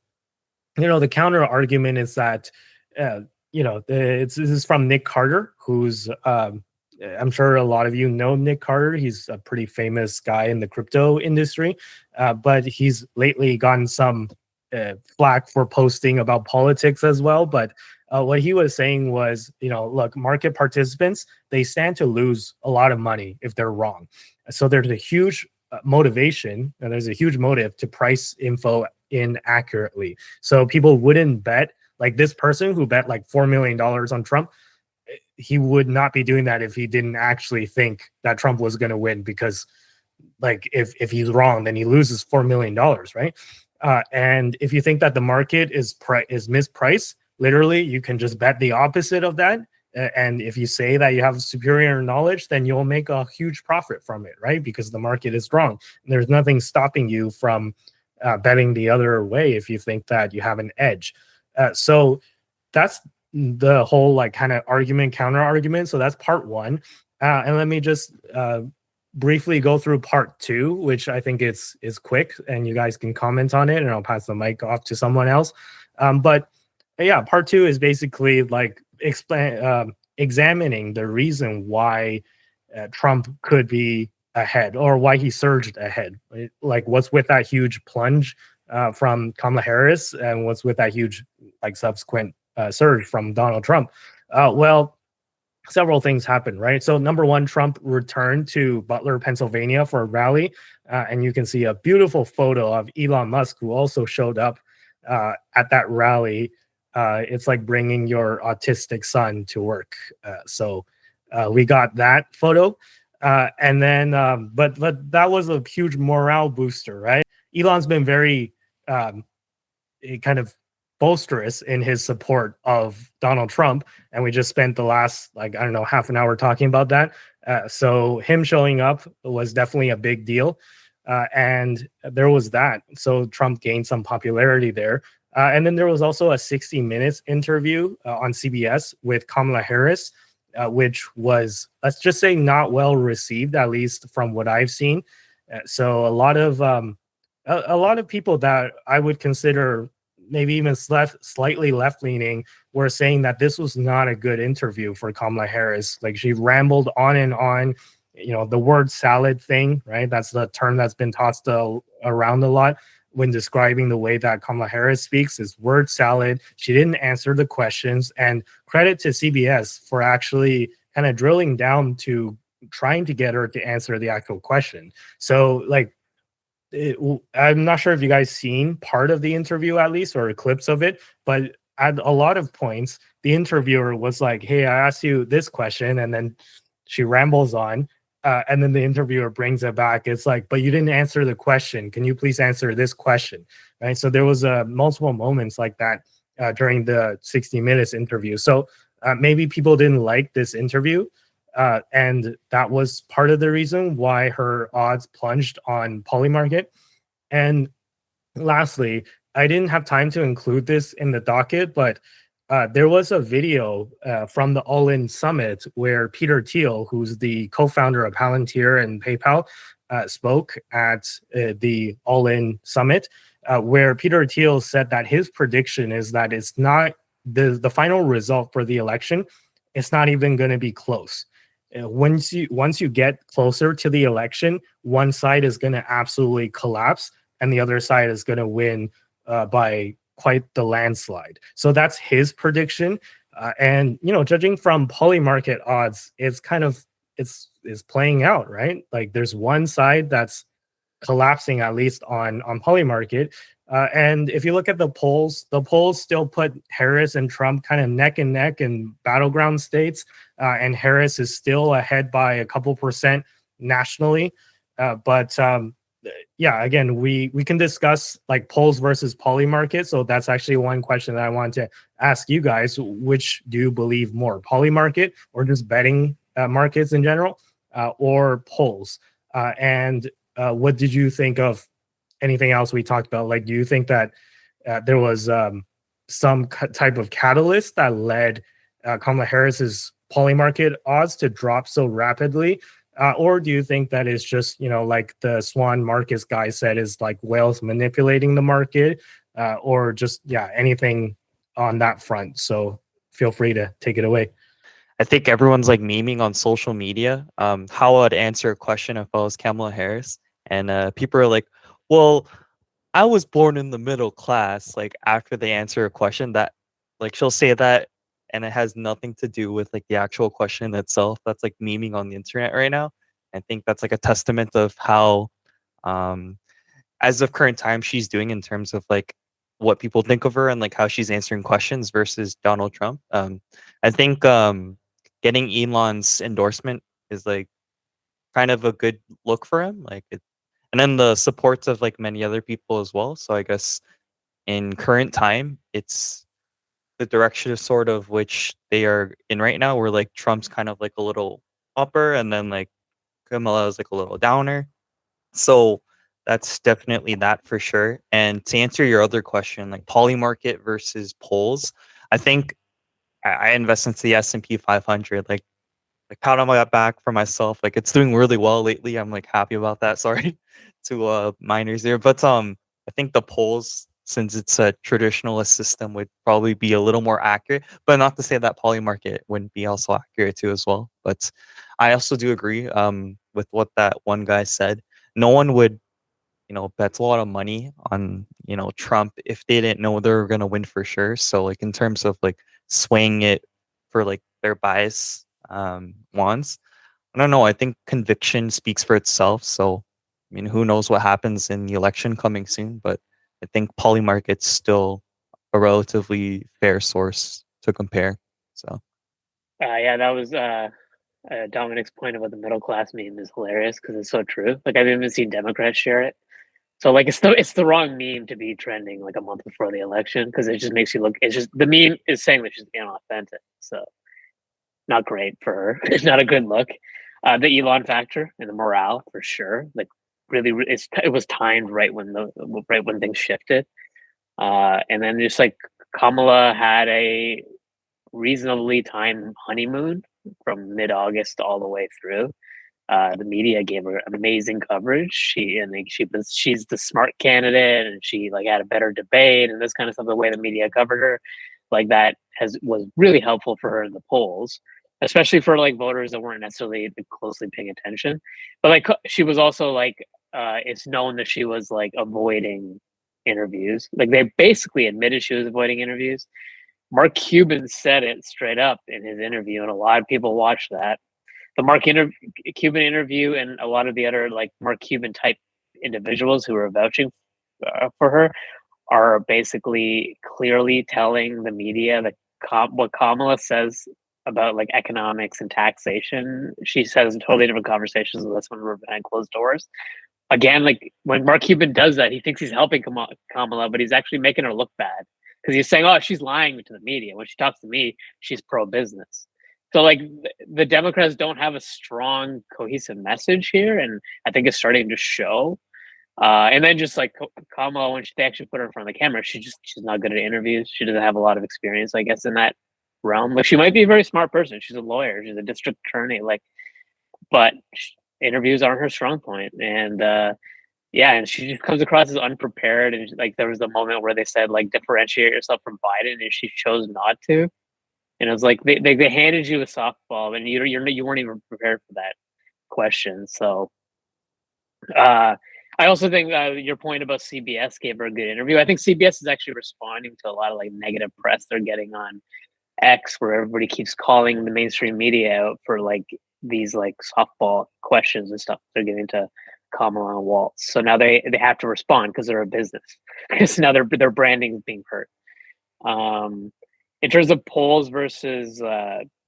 you know, the counter argument is that, you know, this is from Nick Carter, who's, I'm sure a lot of you know Nick Carter. He's a pretty famous guy in the crypto industry, but he's lately gotten some flack for posting about politics as well. But what he was saying was, you know, look, market participants, they stand to lose a lot of money if they're wrong. So there's a huge motivation, and there's a huge motive to price info inaccurately. So people wouldn't bet, like this person who bet like $4 million on Trump, he would not be doing that if he didn't actually think that Trump was going to win, because like if he's wrong, then he loses $4 million, right? And if you think that the market is mispriced, literally you can just bet the opposite of that. And if you say that you have superior knowledge, then you'll make a huge profit from it, right? Because the market is wrong. And there's nothing stopping you from betting the other way if you think that you have an edge. So that's the whole like kind of argument, counter argument. So that's part one. And let me just briefly go through part two, which I think is quick, and you guys can comment on it, and I'll pass the mic off to someone else. But yeah, part two is basically like examining the reason why Trump could be ahead, or why he surged ahead. Like what's with that huge plunge from Kamala Harris, and what's with that huge like subsequent surge from Donald Trump. Well, several things happened, right? So number one, Trump returned to Butler, Pennsylvania for a rally. And you can see a beautiful photo of Elon Musk, who also showed up at that rally. It's like bringing your autistic son to work. So we got that photo. And then, but that was a huge morale booster, right? Elon's been very kind of boisterous in his support of Donald Trump, and we just spent the last, like, I don't know, half an hour talking about that. So him showing up was definitely a big deal, and there was that. So Trump gained some popularity there. And then there was also a 60 Minutes interview on CBS with Kamala Harris, which was, let's just say, not well received, at least from what I've seen. So a lot of people that I would consider maybe even slightly left-leaning were saying that this was not a good interview for Kamala Harris. Like, she rambled on and on. You know, the word salad thing, right? That's the term that's been tossed around a lot when describing the way that Kamala Harris speaks, is word salad. She didn't answer the questions, and credit to CBS for actually kind of drilling down to trying to get her to answer the actual question. So, like, I'm not sure if you guys seen part of the interview, at least, or clips of it, but at a lot of points, the interviewer was like, hey, I asked you this question, and then she rambles on, and then the interviewer brings it back. It's like, but you didn't answer the question. Can you please answer this question? Right? So there was multiple moments like that during the 60 Minutes interview. So maybe people didn't like this interview, and that was part of the reason why her odds plunged on Polymarket. And lastly, I didn't have time to include this in the docket, but there was a video from the All In Summit where Peter Thiel, who's the co-founder of Palantir and PayPal, spoke at the All In Summit, where Peter Thiel said that his prediction is that it's not the final result for the election. It's not even going to be close. Once you get closer to the election, one side is going to absolutely collapse, and the other side is going to win by quite the landslide. So that's his prediction. And, you know, judging from Polymarket odds, it's kind of, it's playing out, right? Like, there's one side that's collapsing, at least on Polymarket. And if you look at the polls still put Harris and Trump kind of neck and neck in battleground states. And Harris is still ahead by a couple percent nationally. But yeah, again, we can discuss like polls versus Polymarket. So that's actually one question that I want to ask you guys. Which do you believe more, Polymarket or just betting markets in general, or polls? And what did you think of anything else we talked about? Like, do you think that there was some type of catalyst that led Kamala Harris's Polymarket odds to drop so rapidly? Or do you think that it's just, you know, like the Swan Marcus guy said, is like whales manipulating the market, or just, yeah, anything on that front? So feel free to take it away. I think everyone's like memeing on social media how I'd answer a question if I was Kamala Harris. And people are like, well, I was born in the middle class. Like, after they answer a question, that, like, she'll say that, and it has nothing to do with like the actual question itself. That's like memeing on the internet right now. I think that's like a testament of how Um, as of current time, she's doing in terms of like what people think of her and like how she's answering questions versus Donald Trump. I think getting Elon's endorsement is like kind of a good look for him. Like it, and then the supports of like many other people as well. So I guess in current time, it's the direction of sort of which they are in right now, where like Trump's kind of like a little upper, and then like Kamala is like a little downer. So that's definitely that for sure. And to answer your other question, like Polymarket versus polls, I think I invest into the S&P 500. Like pat on my back for myself. Like it's doing really well lately. I'm like happy about that. Sorry to miners there, but I think the polls, since it's a traditionalist system, would probably be a little more accurate. But not to say that Polymarket wouldn't be also accurate too as well. But I also do agree with what that one guy said. No one would, bet a lot of money on, Trump if they didn't know they were gonna win for sure. So like in terms of like swaying it for like their bias wants, I don't know. I think conviction speaks for itself. So I mean, who knows what happens in the election coming soon, but I think Polymarket's still a relatively fair source to compare. So Yeah, that was Dominic's point about the middle class meme is hilarious because it's so true. Like I've even seen Democrats share it. So like it's the wrong meme to be trending like a month before the election because it just makes you look. It's just the meme is saying that she's inauthentic. So not great for her. It's not a good look. The Elon factor and the morale for sure. Like really, it was timed right when things shifted. And then just like Kamala had a reasonably timed honeymoon from mid-August all the way through. The media gave her amazing coverage. She's the smart candidate, and she like had a better debate and this kind of stuff. The way the media covered her, like that was really helpful for her in the polls, especially for like voters that weren't necessarily closely paying attention. But like she was also like, it's known that she was like avoiding interviews. Like they basically admitted she was avoiding interviews. Mark Cuban said it straight up in his interview, and a lot of people watched that. The Cuban interview and a lot of the other like Mark Cuban type individuals who are vouching for her are basically clearly telling the media that what Kamala says about like economics and taxation, she says in totally different conversations with us when we're behind closed doors. Again, like when Mark Cuban does that, he thinks he's helping Kamala, but he's actually making her look bad because he's saying, "Oh, she's lying to the media." When she talks to me, she's pro-business. So like the Democrats don't have a strong, cohesive message here, and I think it's starting to show. And then just like Kamala, when they actually put her in front of the camera, she's not good at interviews. She doesn't have a lot of experience, I guess, in that realm. Like she might be a very smart person. She's a lawyer. She's a district attorney. Like, but interviews aren't her strong point. And yeah, and she just comes across as unprepared. And like there was the moment where they said like differentiate yourself from Biden, and she chose not to. And it was like they handed you a softball, and you weren't even prepared for that question. So I also think your point about CBS gave her a good interview. I think CBS is actually responding to a lot of like negative press they're getting on X, where everybody keeps calling the mainstream media out for like these like softball questions and stuff they're giving to Kamala and Waltz. So now they have to respond because they're a business. Because now their branding is being hurt. In terms of polls versus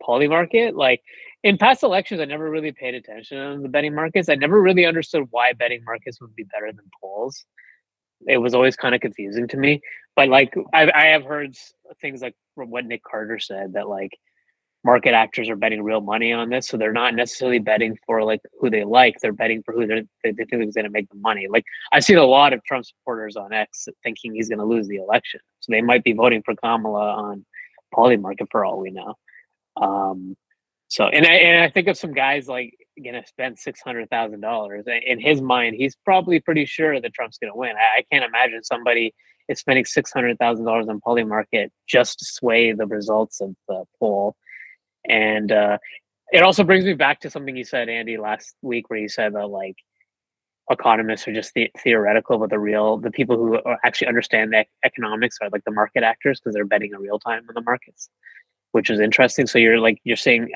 Polymarket, like in past elections, I never really paid attention to the betting markets. I never really understood why betting markets would be better than polls. It was always kind of confusing to me. But like I have heard things like from what Nick Carter said that like market actors are betting real money on this, so they're not necessarily betting for like who they like. They're betting for who they think is going to make the money. Like I've seen a lot of Trump supporters on X thinking he's going to lose the election, so they might be voting for Kamala on Polymarket for all we know. So and I think of some guys like gonna spend $600,000 in his mind. He's probably pretty sure that Trump's gonna win. I can't imagine somebody is spending $600,000 on Polymarket just to sway the results of the poll. And it also brings me back to something you said, Andy, last week, where you said that like economists are just theoretical, but the people who actually understand the economics are like the market actors because they're betting in real time on the markets. which is interesting. So you're saying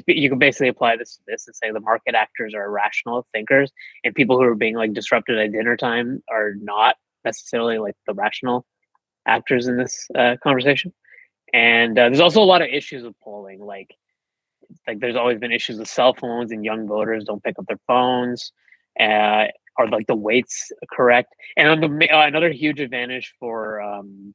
you can basically apply this to this and say the market actors are irrational thinkers, and people who are being like disrupted at dinner time are not necessarily like the rational actors in this conversation. And there's also a lot of issues with polling, like there's always been issues with cell phones and young voters don't pick up their phones. Are like the weights correct? And on another huge advantage for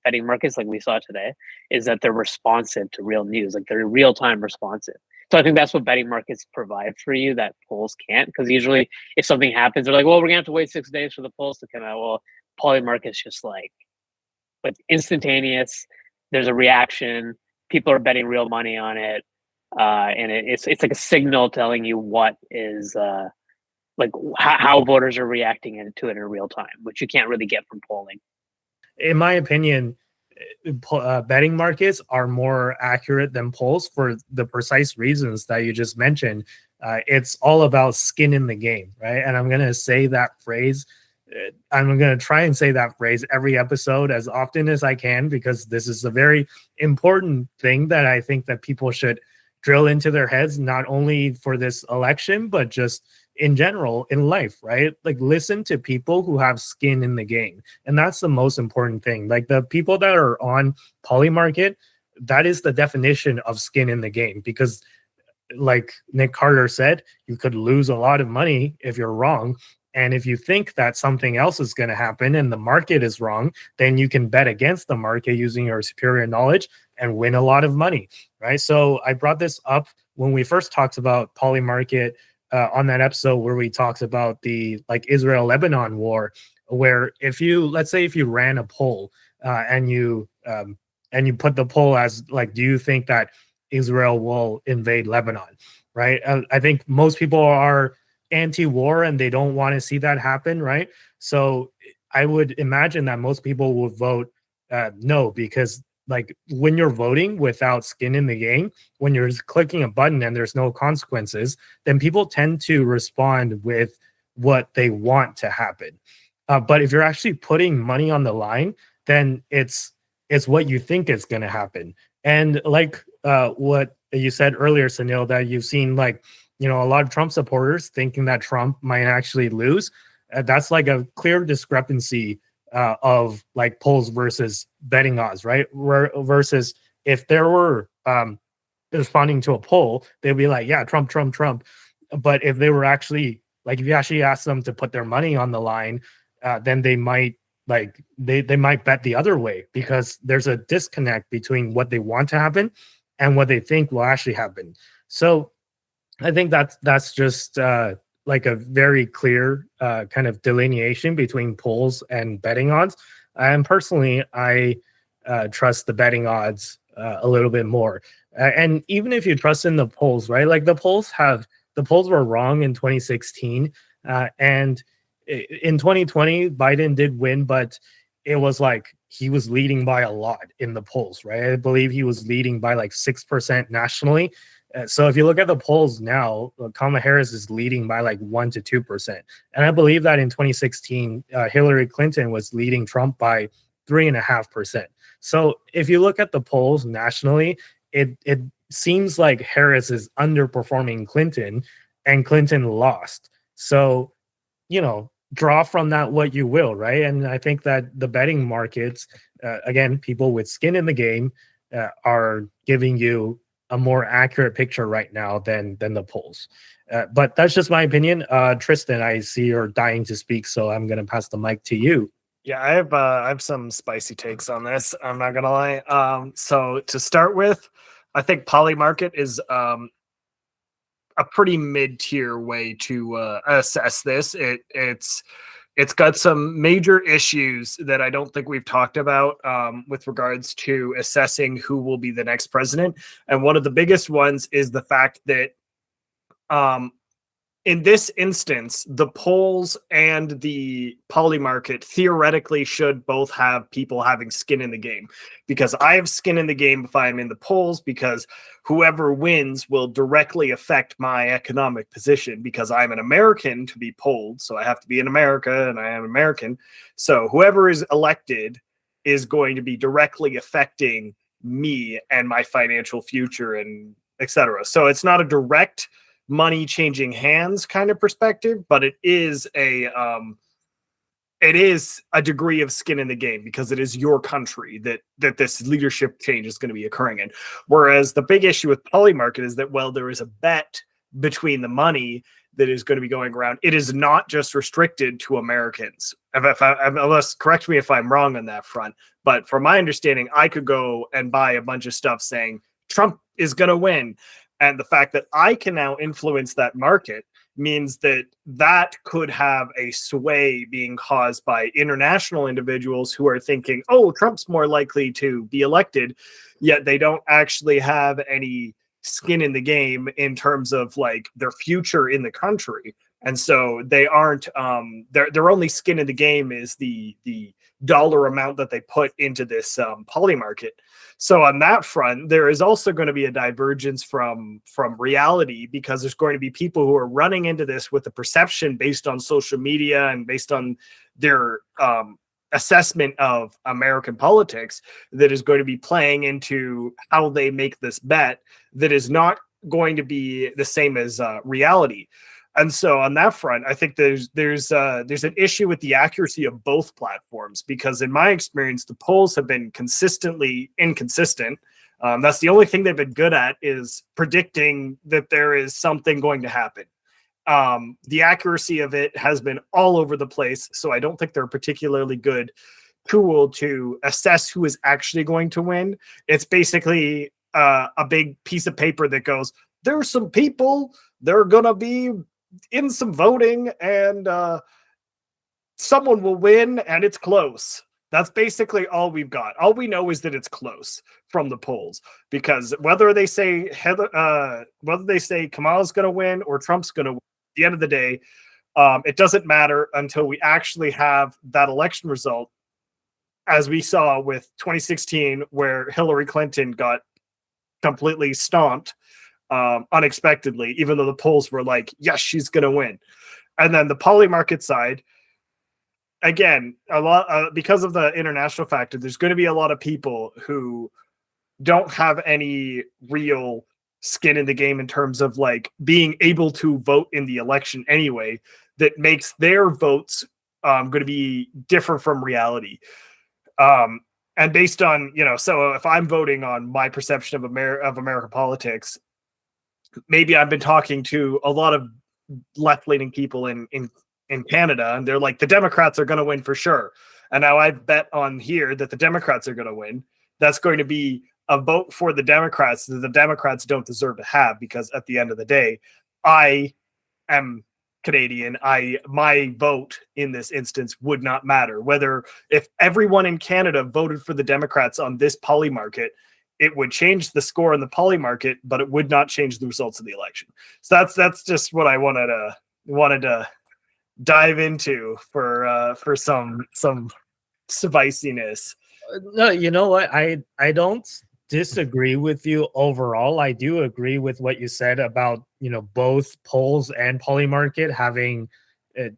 betting markets, like we saw today, is that they're responsive to real news, like they're real time responsive. So I think that's what betting markets provide for you that polls can't, because usually if something happens, they're like, well, we're gonna have to wait 6 days for the polls to come out. Well, Polymarket's just like instantaneous. There's a reaction. People are betting real money on it, and it's like a signal telling you what is. Like how voters are reacting to it in real time, which you can't really get from polling. In my opinion, betting markets are more accurate than polls for the precise reasons that you just mentioned. It's all about skin in the game, right? And I'm going to say that phrase. I'm going to try and say that phrase every episode as often as I can, because this is a very important thing that I think that people should drill into their heads, not only for this election, but just in general in life, right? Like listen to people who have skin in the game. And that's the most important thing. Like the people that are on Polymarket, that is the definition of skin in the game, because like Nick Carter said, you could lose a lot of money if you're wrong. And if you think that something else is going to happen and the market is wrong, then you can bet against the market using your superior knowledge and win a lot of money, right? So I brought this up when we first talked about Polymarket on that episode where we talked about the like Israel-Lebanon war, where let's say if you ran a poll and you put the poll as like, do you think that Israel will invade Lebanon, right? I think most people are anti-war and they don't want to see that happen, right? So I would imagine that most people would vote no, because like when you're voting without skin in the game, when you're clicking a button and there's no consequences, then people tend to respond with what they want to happen. But if you're actually putting money on the line, then it's what you think is going to happen. And like what you said earlier, Sunil, that you've seen like, a lot of Trump supporters thinking that Trump might actually lose. That's like a clear discrepancy of like polls versus betting odds, right? Versus if there were responding to a poll, they'd be like, yeah, Trump. But if they were actually like, if you actually ask them to put their money on the line, then they might like they might bet the other way, because there's a disconnect between what they want to happen and what they think will actually happen. So I think that's just like a very clear kind of delineation between polls and betting odds. And personally, I trust the betting odds a little bit more. And even if you trust in the polls, right? Like the polls were wrong in 2016. And in 2020, Biden did win, but it was like he was leading by a lot in the polls, right? I believe he was leading by like 6% nationally. So if you look at the polls now, Kamala Harris is leading by like 1 to 2%. And I believe that in 2016, Hillary Clinton was leading Trump by 3.5%. So if you look at the polls nationally, it seems like Harris is underperforming Clinton, and Clinton lost. So, draw from that what you will, right? And I think that the betting markets, again, people with skin in the game, are giving you a more accurate picture right now than the polls. But that's just my opinion. Tristan, I see you're dying to speak, so I'm going to pass the mic to you. Yeah, I have some spicy takes on this. I'm not gonna lie. So to start with, I think Polymarket is a pretty mid-tier way to assess this. It's got some major issues that I don't think we've talked about with regards to assessing who will be the next president. And one of the biggest ones is the fact that in this instance, the polls and the Polymarket theoretically should both have people having skin in the game, because I have skin in the game if I'm in the polls, because whoever wins will directly affect my economic position, because I'm an American to be polled. So I have to be in America and I am American. So whoever is elected is going to be directly affecting me and my financial future and etc. So it's not a direct money changing hands kind of perspective, but it is a degree of skin in the game because it is your country that this leadership change is going to be occurring in. Whereas the big issue with Polymarket is that, well, there is a bet between the money that is going to be going around. It is not just restricted to Americans. Unless, correct me if I'm wrong on that front, but from my understanding, I could go and buy a bunch of stuff saying Trump is going to win. And the fact that I can now influence that market means that that could have a sway being caused by international individuals who are thinking, oh, Trump's more likely to be elected, yet they don't actually have any skin in the game in terms of like their future in the country. And so they aren't their only skin in the game is the dollar amount that they put into this Polymarket. So on that front, there is also going to be a divergence from reality, because there's going to be people who are running into this with a perception based on social media and based on their assessment of American politics that is going to be playing into how they make this bet that is not going to be the same as reality. And so on that front, I think there's an issue with the accuracy of both platforms, because in my experience, the polls have been consistently inconsistent. That's the only thing they've been good at, is predicting that there is something going to happen. The accuracy of it has been all over the place. So I don't think they're a particularly good tool to assess who is actually going to win. It's basically a big piece of paper that goes, there's some people, they're going to be in some voting and someone will win and it's close. That's basically all we've got. All we know is that it's close from the polls, because whether they say Kamala's going to win or Trump's going to win, at the end of the day, it doesn't matter until we actually have that election result, as we saw with 2016, where Hillary Clinton got completely stomped unexpectedly, even though the polls were like, yes, she's going to win. And then the Polymarket side, again, a lot because of the international factor, there's going to be a lot of people who don't have any real skin in the game in terms of like being able to vote in the election anyway, that makes their votes going to be different from reality. And based on, so if I'm voting on my perception of American politics, maybe I've been talking to a lot of left-leaning people in Canada, and they're like, the Democrats are going to win for sure. And now I've bet on here that the Democrats are going to win. That's going to be a vote for the Democrats that the Democrats don't deserve to have, because at the end of the day, I am Canadian. My vote in this instance would not matter. If everyone in Canada voted for the Democrats on this Polymarket, it would change the score in the Polymarket, but it would not change the results of the election. So that's just what I wanted to dive into for some spiciness. No, you know what? I don't disagree with you overall. I do agree with what you said about, both polls and Polymarket having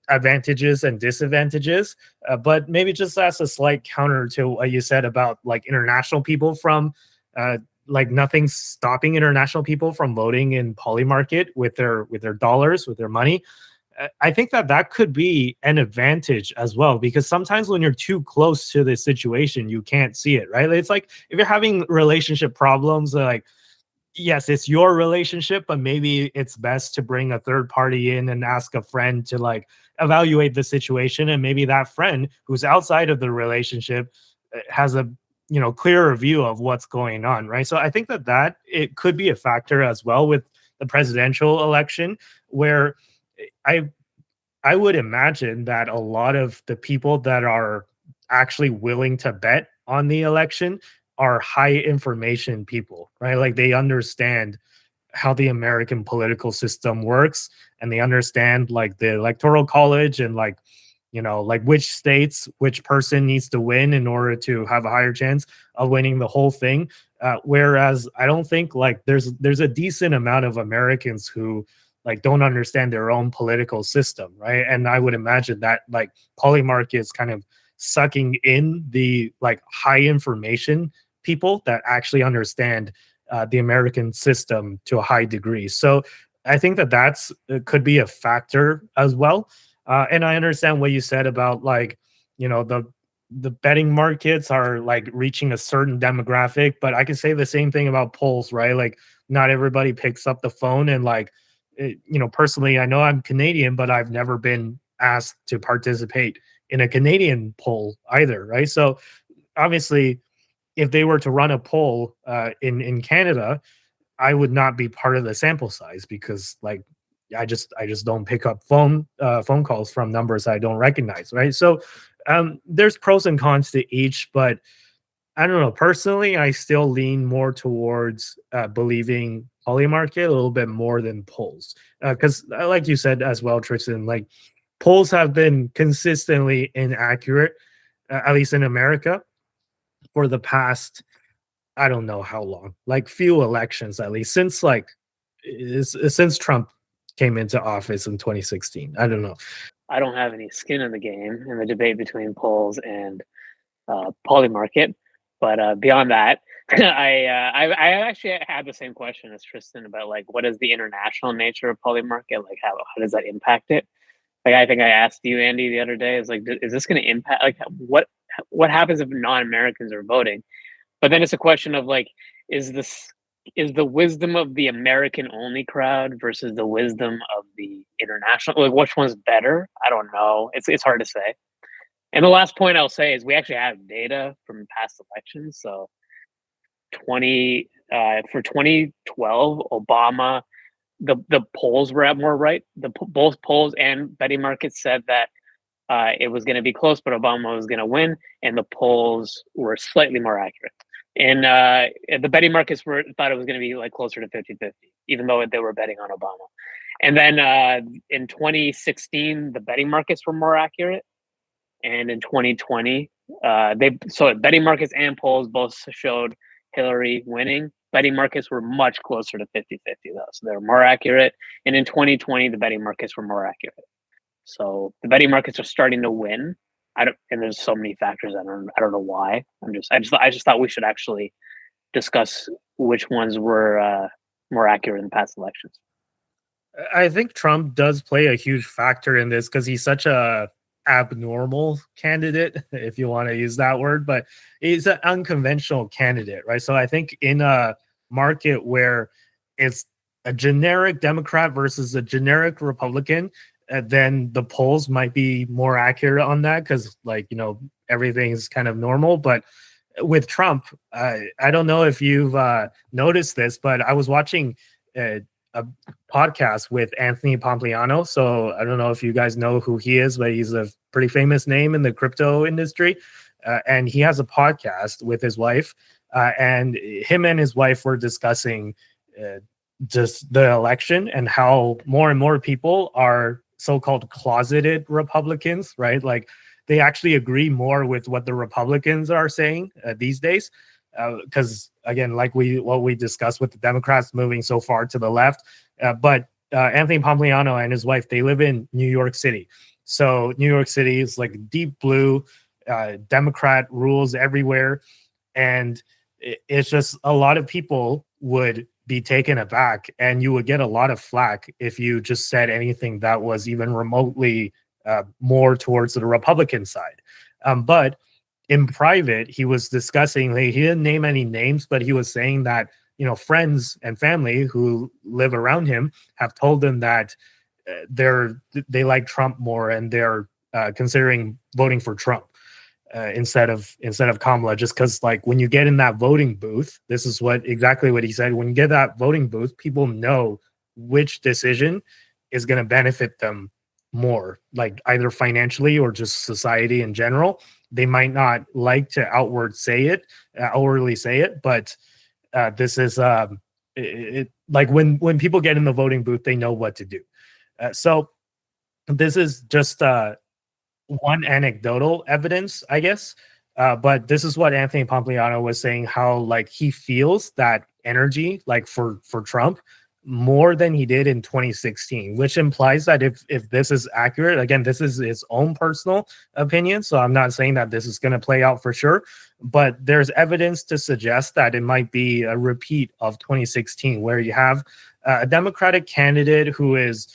advantages and disadvantages. But maybe just as a slight counter to what you said about like international people from like nothing's stopping international people from voting in Polymarket with their dollars, with their money. I think that could be an advantage as well, because sometimes when you're too close to the situation, you can't see it, right? It's like if you're having relationship problems, like, yes, it's your relationship, but maybe it's best to bring a third party in and ask a friend to like evaluate the situation. And maybe that friend who's outside of the relationship has a clearer view of what's going on, right? So I think that it could be a factor as well with the presidential election, where I would imagine that a lot of the people that are actually willing to bet on the election are high information people, right? Like they understand how the American political system works, and they understand like the electoral college and like which states, which person needs to win in order to have a higher chance of winning the whole thing. Whereas I don't think like there's a decent amount of Americans who like don't understand their own political system, right? And I would imagine that like Polymarket is kind of sucking in the like high information people that actually understand the American system to a high degree. So I think that could be a factor as well. And I understand what you said about like, the betting markets are like reaching a certain demographic, but I can say the same thing about polls, right? Like not everybody picks up the phone and like, personally, I know I'm Canadian, but I've never been asked to participate in a Canadian poll either, right? So obviously, if they were to run a poll in Canada, I would not be part of the sample size because like I just don't pick up phone calls from numbers I don't recognize, right? So there's pros and cons to each, but I don't know. Personally, I still lean more towards believing Polymarket a little bit more than polls, because like you said as well, Tristan, like polls have been consistently inaccurate, at least in America, for the past, I don't know how long, like few elections at least, since Trump came into office in 2016. I don't know. I don't have any skin in the game in the debate between polls and Polymarket, but beyond that, I actually had the same question as Tristan about like what is the international nature of Polymarket, like how does that impact it? Like I think I asked you, Andy, the other day, is like, is this going to impact like what happens if non-Americans are voting? But then it's a question of like, is the wisdom of the American only crowd versus the wisdom of the international, like which one's better? I don't know. It's hard to say. And the last point I'll say is we actually have data from past elections. So for 2012, Obama, the polls were at more right. Both polls and betting markets said that it was going to be close, but Obama was going to win, and the polls were slightly more accurate. And the betting markets thought it was going to be like closer to 50-50, even though they were betting on Obama. And then in 2016, the betting markets were more accurate. And in 2020, betting markets and polls both showed Hillary winning. Betting markets were much closer to 50-50 though. So they were more accurate. And in 2020, the betting markets were more accurate. So the betting markets are starting to win. And there's so many factors. I don't know why. I just thought we should actually discuss which ones were more accurate in past elections. I think Trump does play a huge factor in this because he's such a abnormal candidate, if you want to use that word, but he's an unconventional candidate, right? So I think in a market where it's a generic Democrat versus a generic Republican, then the polls might be more accurate on that because, like, everything's kind of normal. But with Trump, I don't know if you've noticed this, but I was watching a podcast with Anthony Pompliano. So I don't know if you guys know who he is, but he's a pretty famous name in the crypto industry. And he has a podcast with his wife. And him and his wife were discussing just the election and how more and more people are so-called closeted Republicans, right? Like they actually agree more with what the Republicans are saying these days. Because again, like what we discussed with the Democrats moving so far to the left, but Anthony Pompliano and his wife, they live in New York City. So New York City is like deep blue, Democrat rules everywhere, and it's just a lot of people would be taken aback, and you would get a lot of flack if you just said anything that was even remotely more towards the Republican side. But in private, he was discussing, he didn't name any names, but he was saying that, friends and family who live around him have told him that they like Trump more and they're considering voting for Trump instead of Kamala, just because like when you get in that voting booth, this is exactly what he said. When you get that voting booth, people know which decision is going to benefit them more, like either financially or just society in general. They might not like to outwardly say it, but this is like when people get in the voting booth, they know what to do. So this is just one anecdotal evidence, I guess. But this is what Anthony Pompliano was saying, how like he feels that energy, like for Trump, more than he did in 2016, which implies that if this is accurate, again, this is his own personal opinion, so I'm not saying that this is going to play out for sure, but there's evidence to suggest that it might be a repeat of 2016, where you have a Democratic candidate who is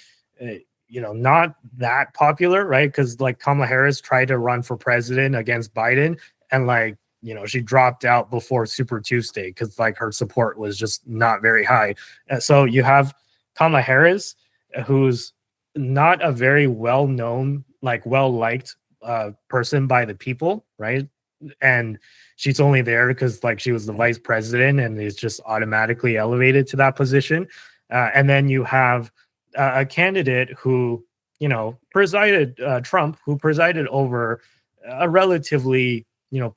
not that popular, right? Because like Kamala Harris tried to run for president against Biden, and like she dropped out before Super Tuesday because like her support was just not very high. So you have Kamala Harris, who's not a very well-known, like well-liked person by the people, right? And she's only there because like she was the vice president and is just automatically elevated to that position. And then you have a candidate who, presided Trump, who presided over a relatively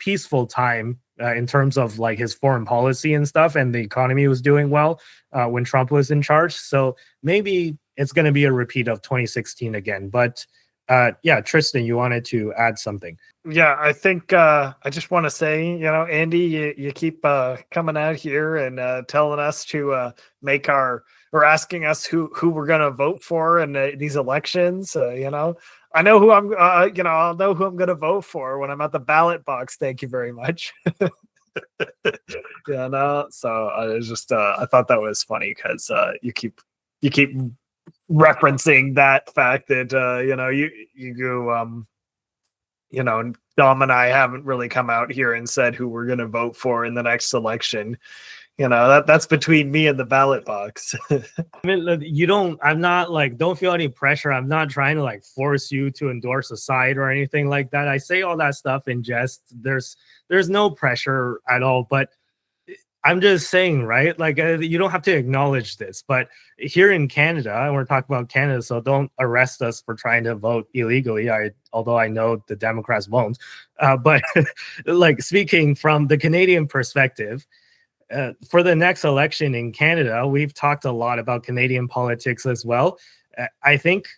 peaceful time in terms of like his foreign policy and stuff, and the economy was doing well when Trump was in charge. So maybe it's going to be a repeat of 2016 again. But yeah, Tristan, you wanted to add something. Yeah, I think I just want to say, Andy, you keep coming out here and telling us to make or asking us who we're going to vote for in these elections. I know who I'm, I'll know who I'm going to vote for when I'm at the ballot box. Thank you very much. So I was just, I thought that was funny because you keep referencing that fact that, you go, Dom and I haven't really come out here and said who we're going to vote for in the next election. That's between me and the ballot box. I mean, I'm not like, don't feel any pressure. I'm not trying to like force you to endorse a side or anything like that. I say all that stuff in jest. There's no pressure at all, but I'm just saying, right? Like you don't have to acknowledge this, but here in Canada, and we're talking about Canada, so don't arrest us for trying to vote illegally. Although I know the Democrats won't, but like speaking from the Canadian perspective, for the next election in Canada, we've talked a lot about Canadian politics as well. I think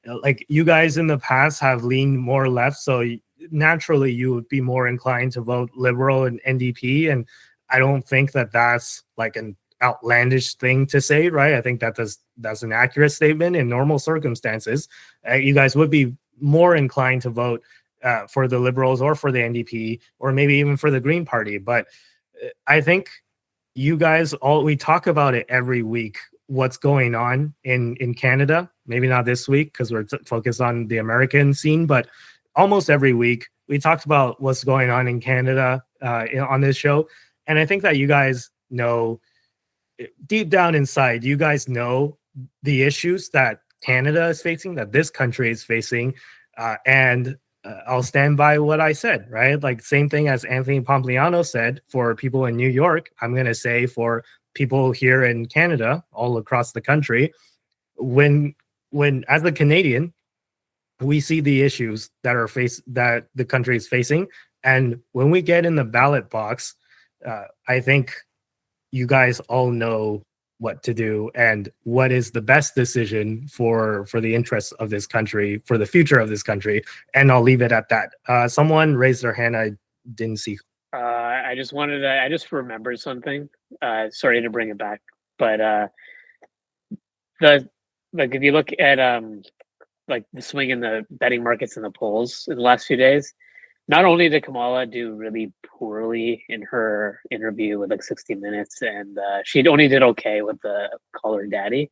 like you guys in the past have leaned more left, so naturally you would be more inclined to vote Liberal and NDP, and I don't think that that's like an outlandish thing to say, right? I think that's an accurate statement in normal circumstances. You guys would be more inclined to vote for the Liberals or for the NDP or maybe even for the Green Party. But I think you guys we talk about it every week, what's going on in Canada. Maybe not this week because we're focused on the American scene, but almost every week we talked about what's going on in Canada on this show. And I think that you guys know deep down inside, you guys know the issues that Canada is facing, that this country is facing. And I'll stand by what I said, right? Like same thing as Anthony Pompliano said for people in New York, I'm going to say for people here in Canada, all across the country, when as a Canadian, we see the issues that the country is facing. And when we get in the ballot box, I think you guys all know what to do and what is the best decision for the interests of this country, for the future of this country. And I'll leave it at that. Someone raised their hand. I didn't see. I just remembered something. Sorry to bring it back, but if you look at like the swing in the betting markets and the polls in the last few days, not only did Kamala do really poorly in her interview with like 60 Minutes, and she only did okay with the Call Her Daddy.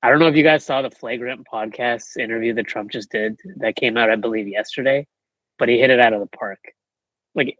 I don't know if you guys saw the Flagrant podcast interview that Trump just did that came out, I believe, yesterday, but he hit it out of the park. Like,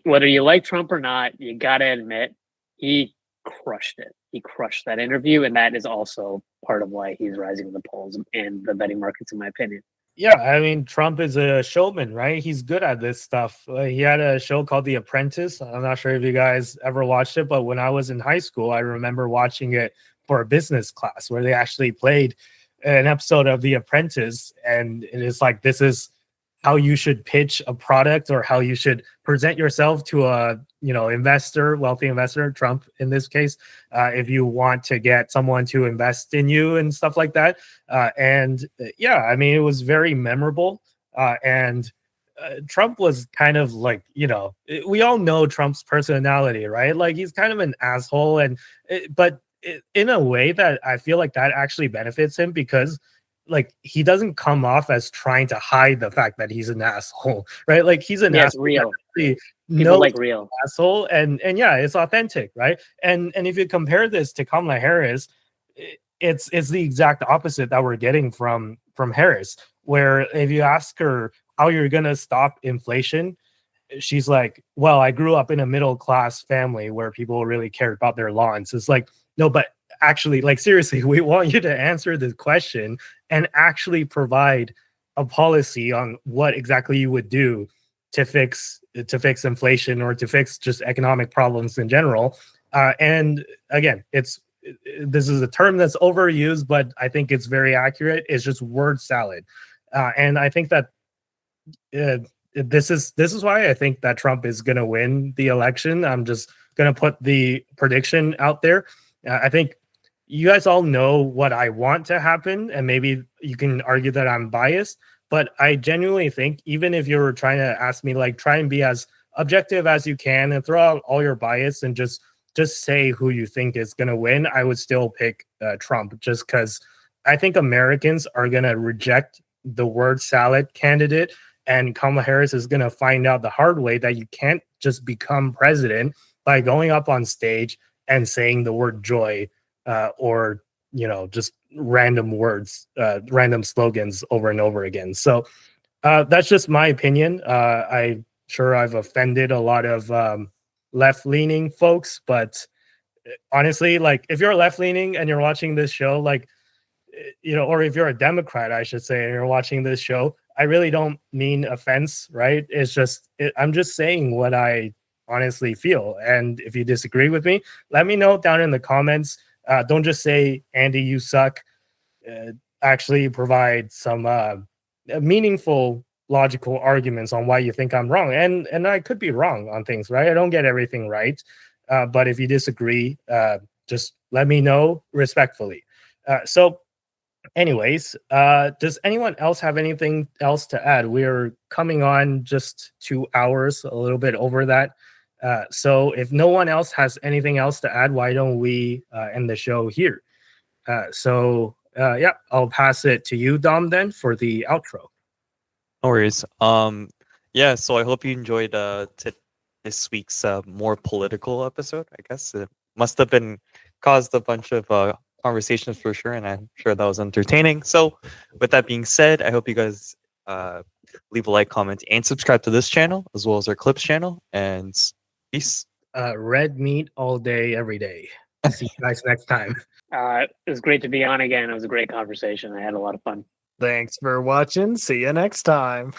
whether you like Trump or not, you got to admit, he crushed it. He crushed that interview, and that is also part of why he's rising in the polls and the betting markets, in my opinion. Yeah, I mean, Trump is a showman, right? He's good at this stuff. He had a show called The Apprentice. I'm not sure if you guys ever watched it, but when I was in high school, I remember watching it for a business class where they actually played an episode of The Apprentice. And it's like, this is how you should pitch a product or how you should present yourself to a wealthy investor, Trump in this case, if you want to get someone to invest in you and stuff like that. Yeah, I mean, it was very memorable. And Trump was kind of like, we all know Trump's personality, right? Like he's kind of an asshole, but in a way that I feel like that actually benefits him, because like he doesn't come off as trying to hide the fact that he's an asshole, right? Like he's an Yeah, it's asshole. real. People People like real. asshole, and yeah, it's authentic, right? And if you compare this to Kamala Harris, it's the exact opposite that we're getting from Harris, where if you ask her how you're gonna stop inflation, she's like, well, I grew up in a middle class family where people really cared about their lawns. It's like, no, but actually, like, seriously, we want you to answer this question and actually provide a policy on what exactly you would do to fix inflation, or to fix just economic problems in general. And again, this is a term that's overused, but I think it's very accurate. It's just word salad. And I think that this is why I think that Trump is going to win the election. I'm just going to put the prediction out there. I think you guys all know what I want to happen, and maybe you can argue that I'm biased, but I genuinely think, even if you're trying to ask me, like, try and be as objective as you can and throw out all your bias and just say who you think is going to win, I would still pick Trump, just because I think Americans are going to reject the word salad candidate, and Kamala Harris is going to find out the hard way that you can't just become president by going up on stage and saying the word joy, or just random words, random slogans over and over again. So that's just my opinion. I'm sure I've offended a lot of left-leaning folks, but honestly, like, if you're left-leaning and you're watching this show, like, or if you're a Democrat, I should say, and you're watching this show, I really don't mean offense, right? It's just, I'm just saying what I honestly feel. And if you disagree with me, let me know down in the comments. Don't just say, Andy, you suck. Actually provide some meaningful, logical arguments on why you think I'm wrong. And I could be wrong on things, right? I don't get everything right. But if you disagree, just let me know respectfully. So anyways, does anyone else have anything else to add? We're coming on just 2 hours, a little bit over that. So if no one else has anything else to add, why don't we end the show here? Yeah, I'll pass it to you, Dom, then, for the outro. No worries. Yeah, so I hope you enjoyed this week's more political episode. I guess it must have caused a bunch of conversations for sure, and I'm sure that was entertaining. So with that being said, I hope you guys leave a like, comment, and subscribe to this channel, as well as our Clips channel, and peace. Red meat all day, every day. See you guys next time. It was great to be on again. It was a great conversation. I had a lot of fun. Thanks for watching. See you next time.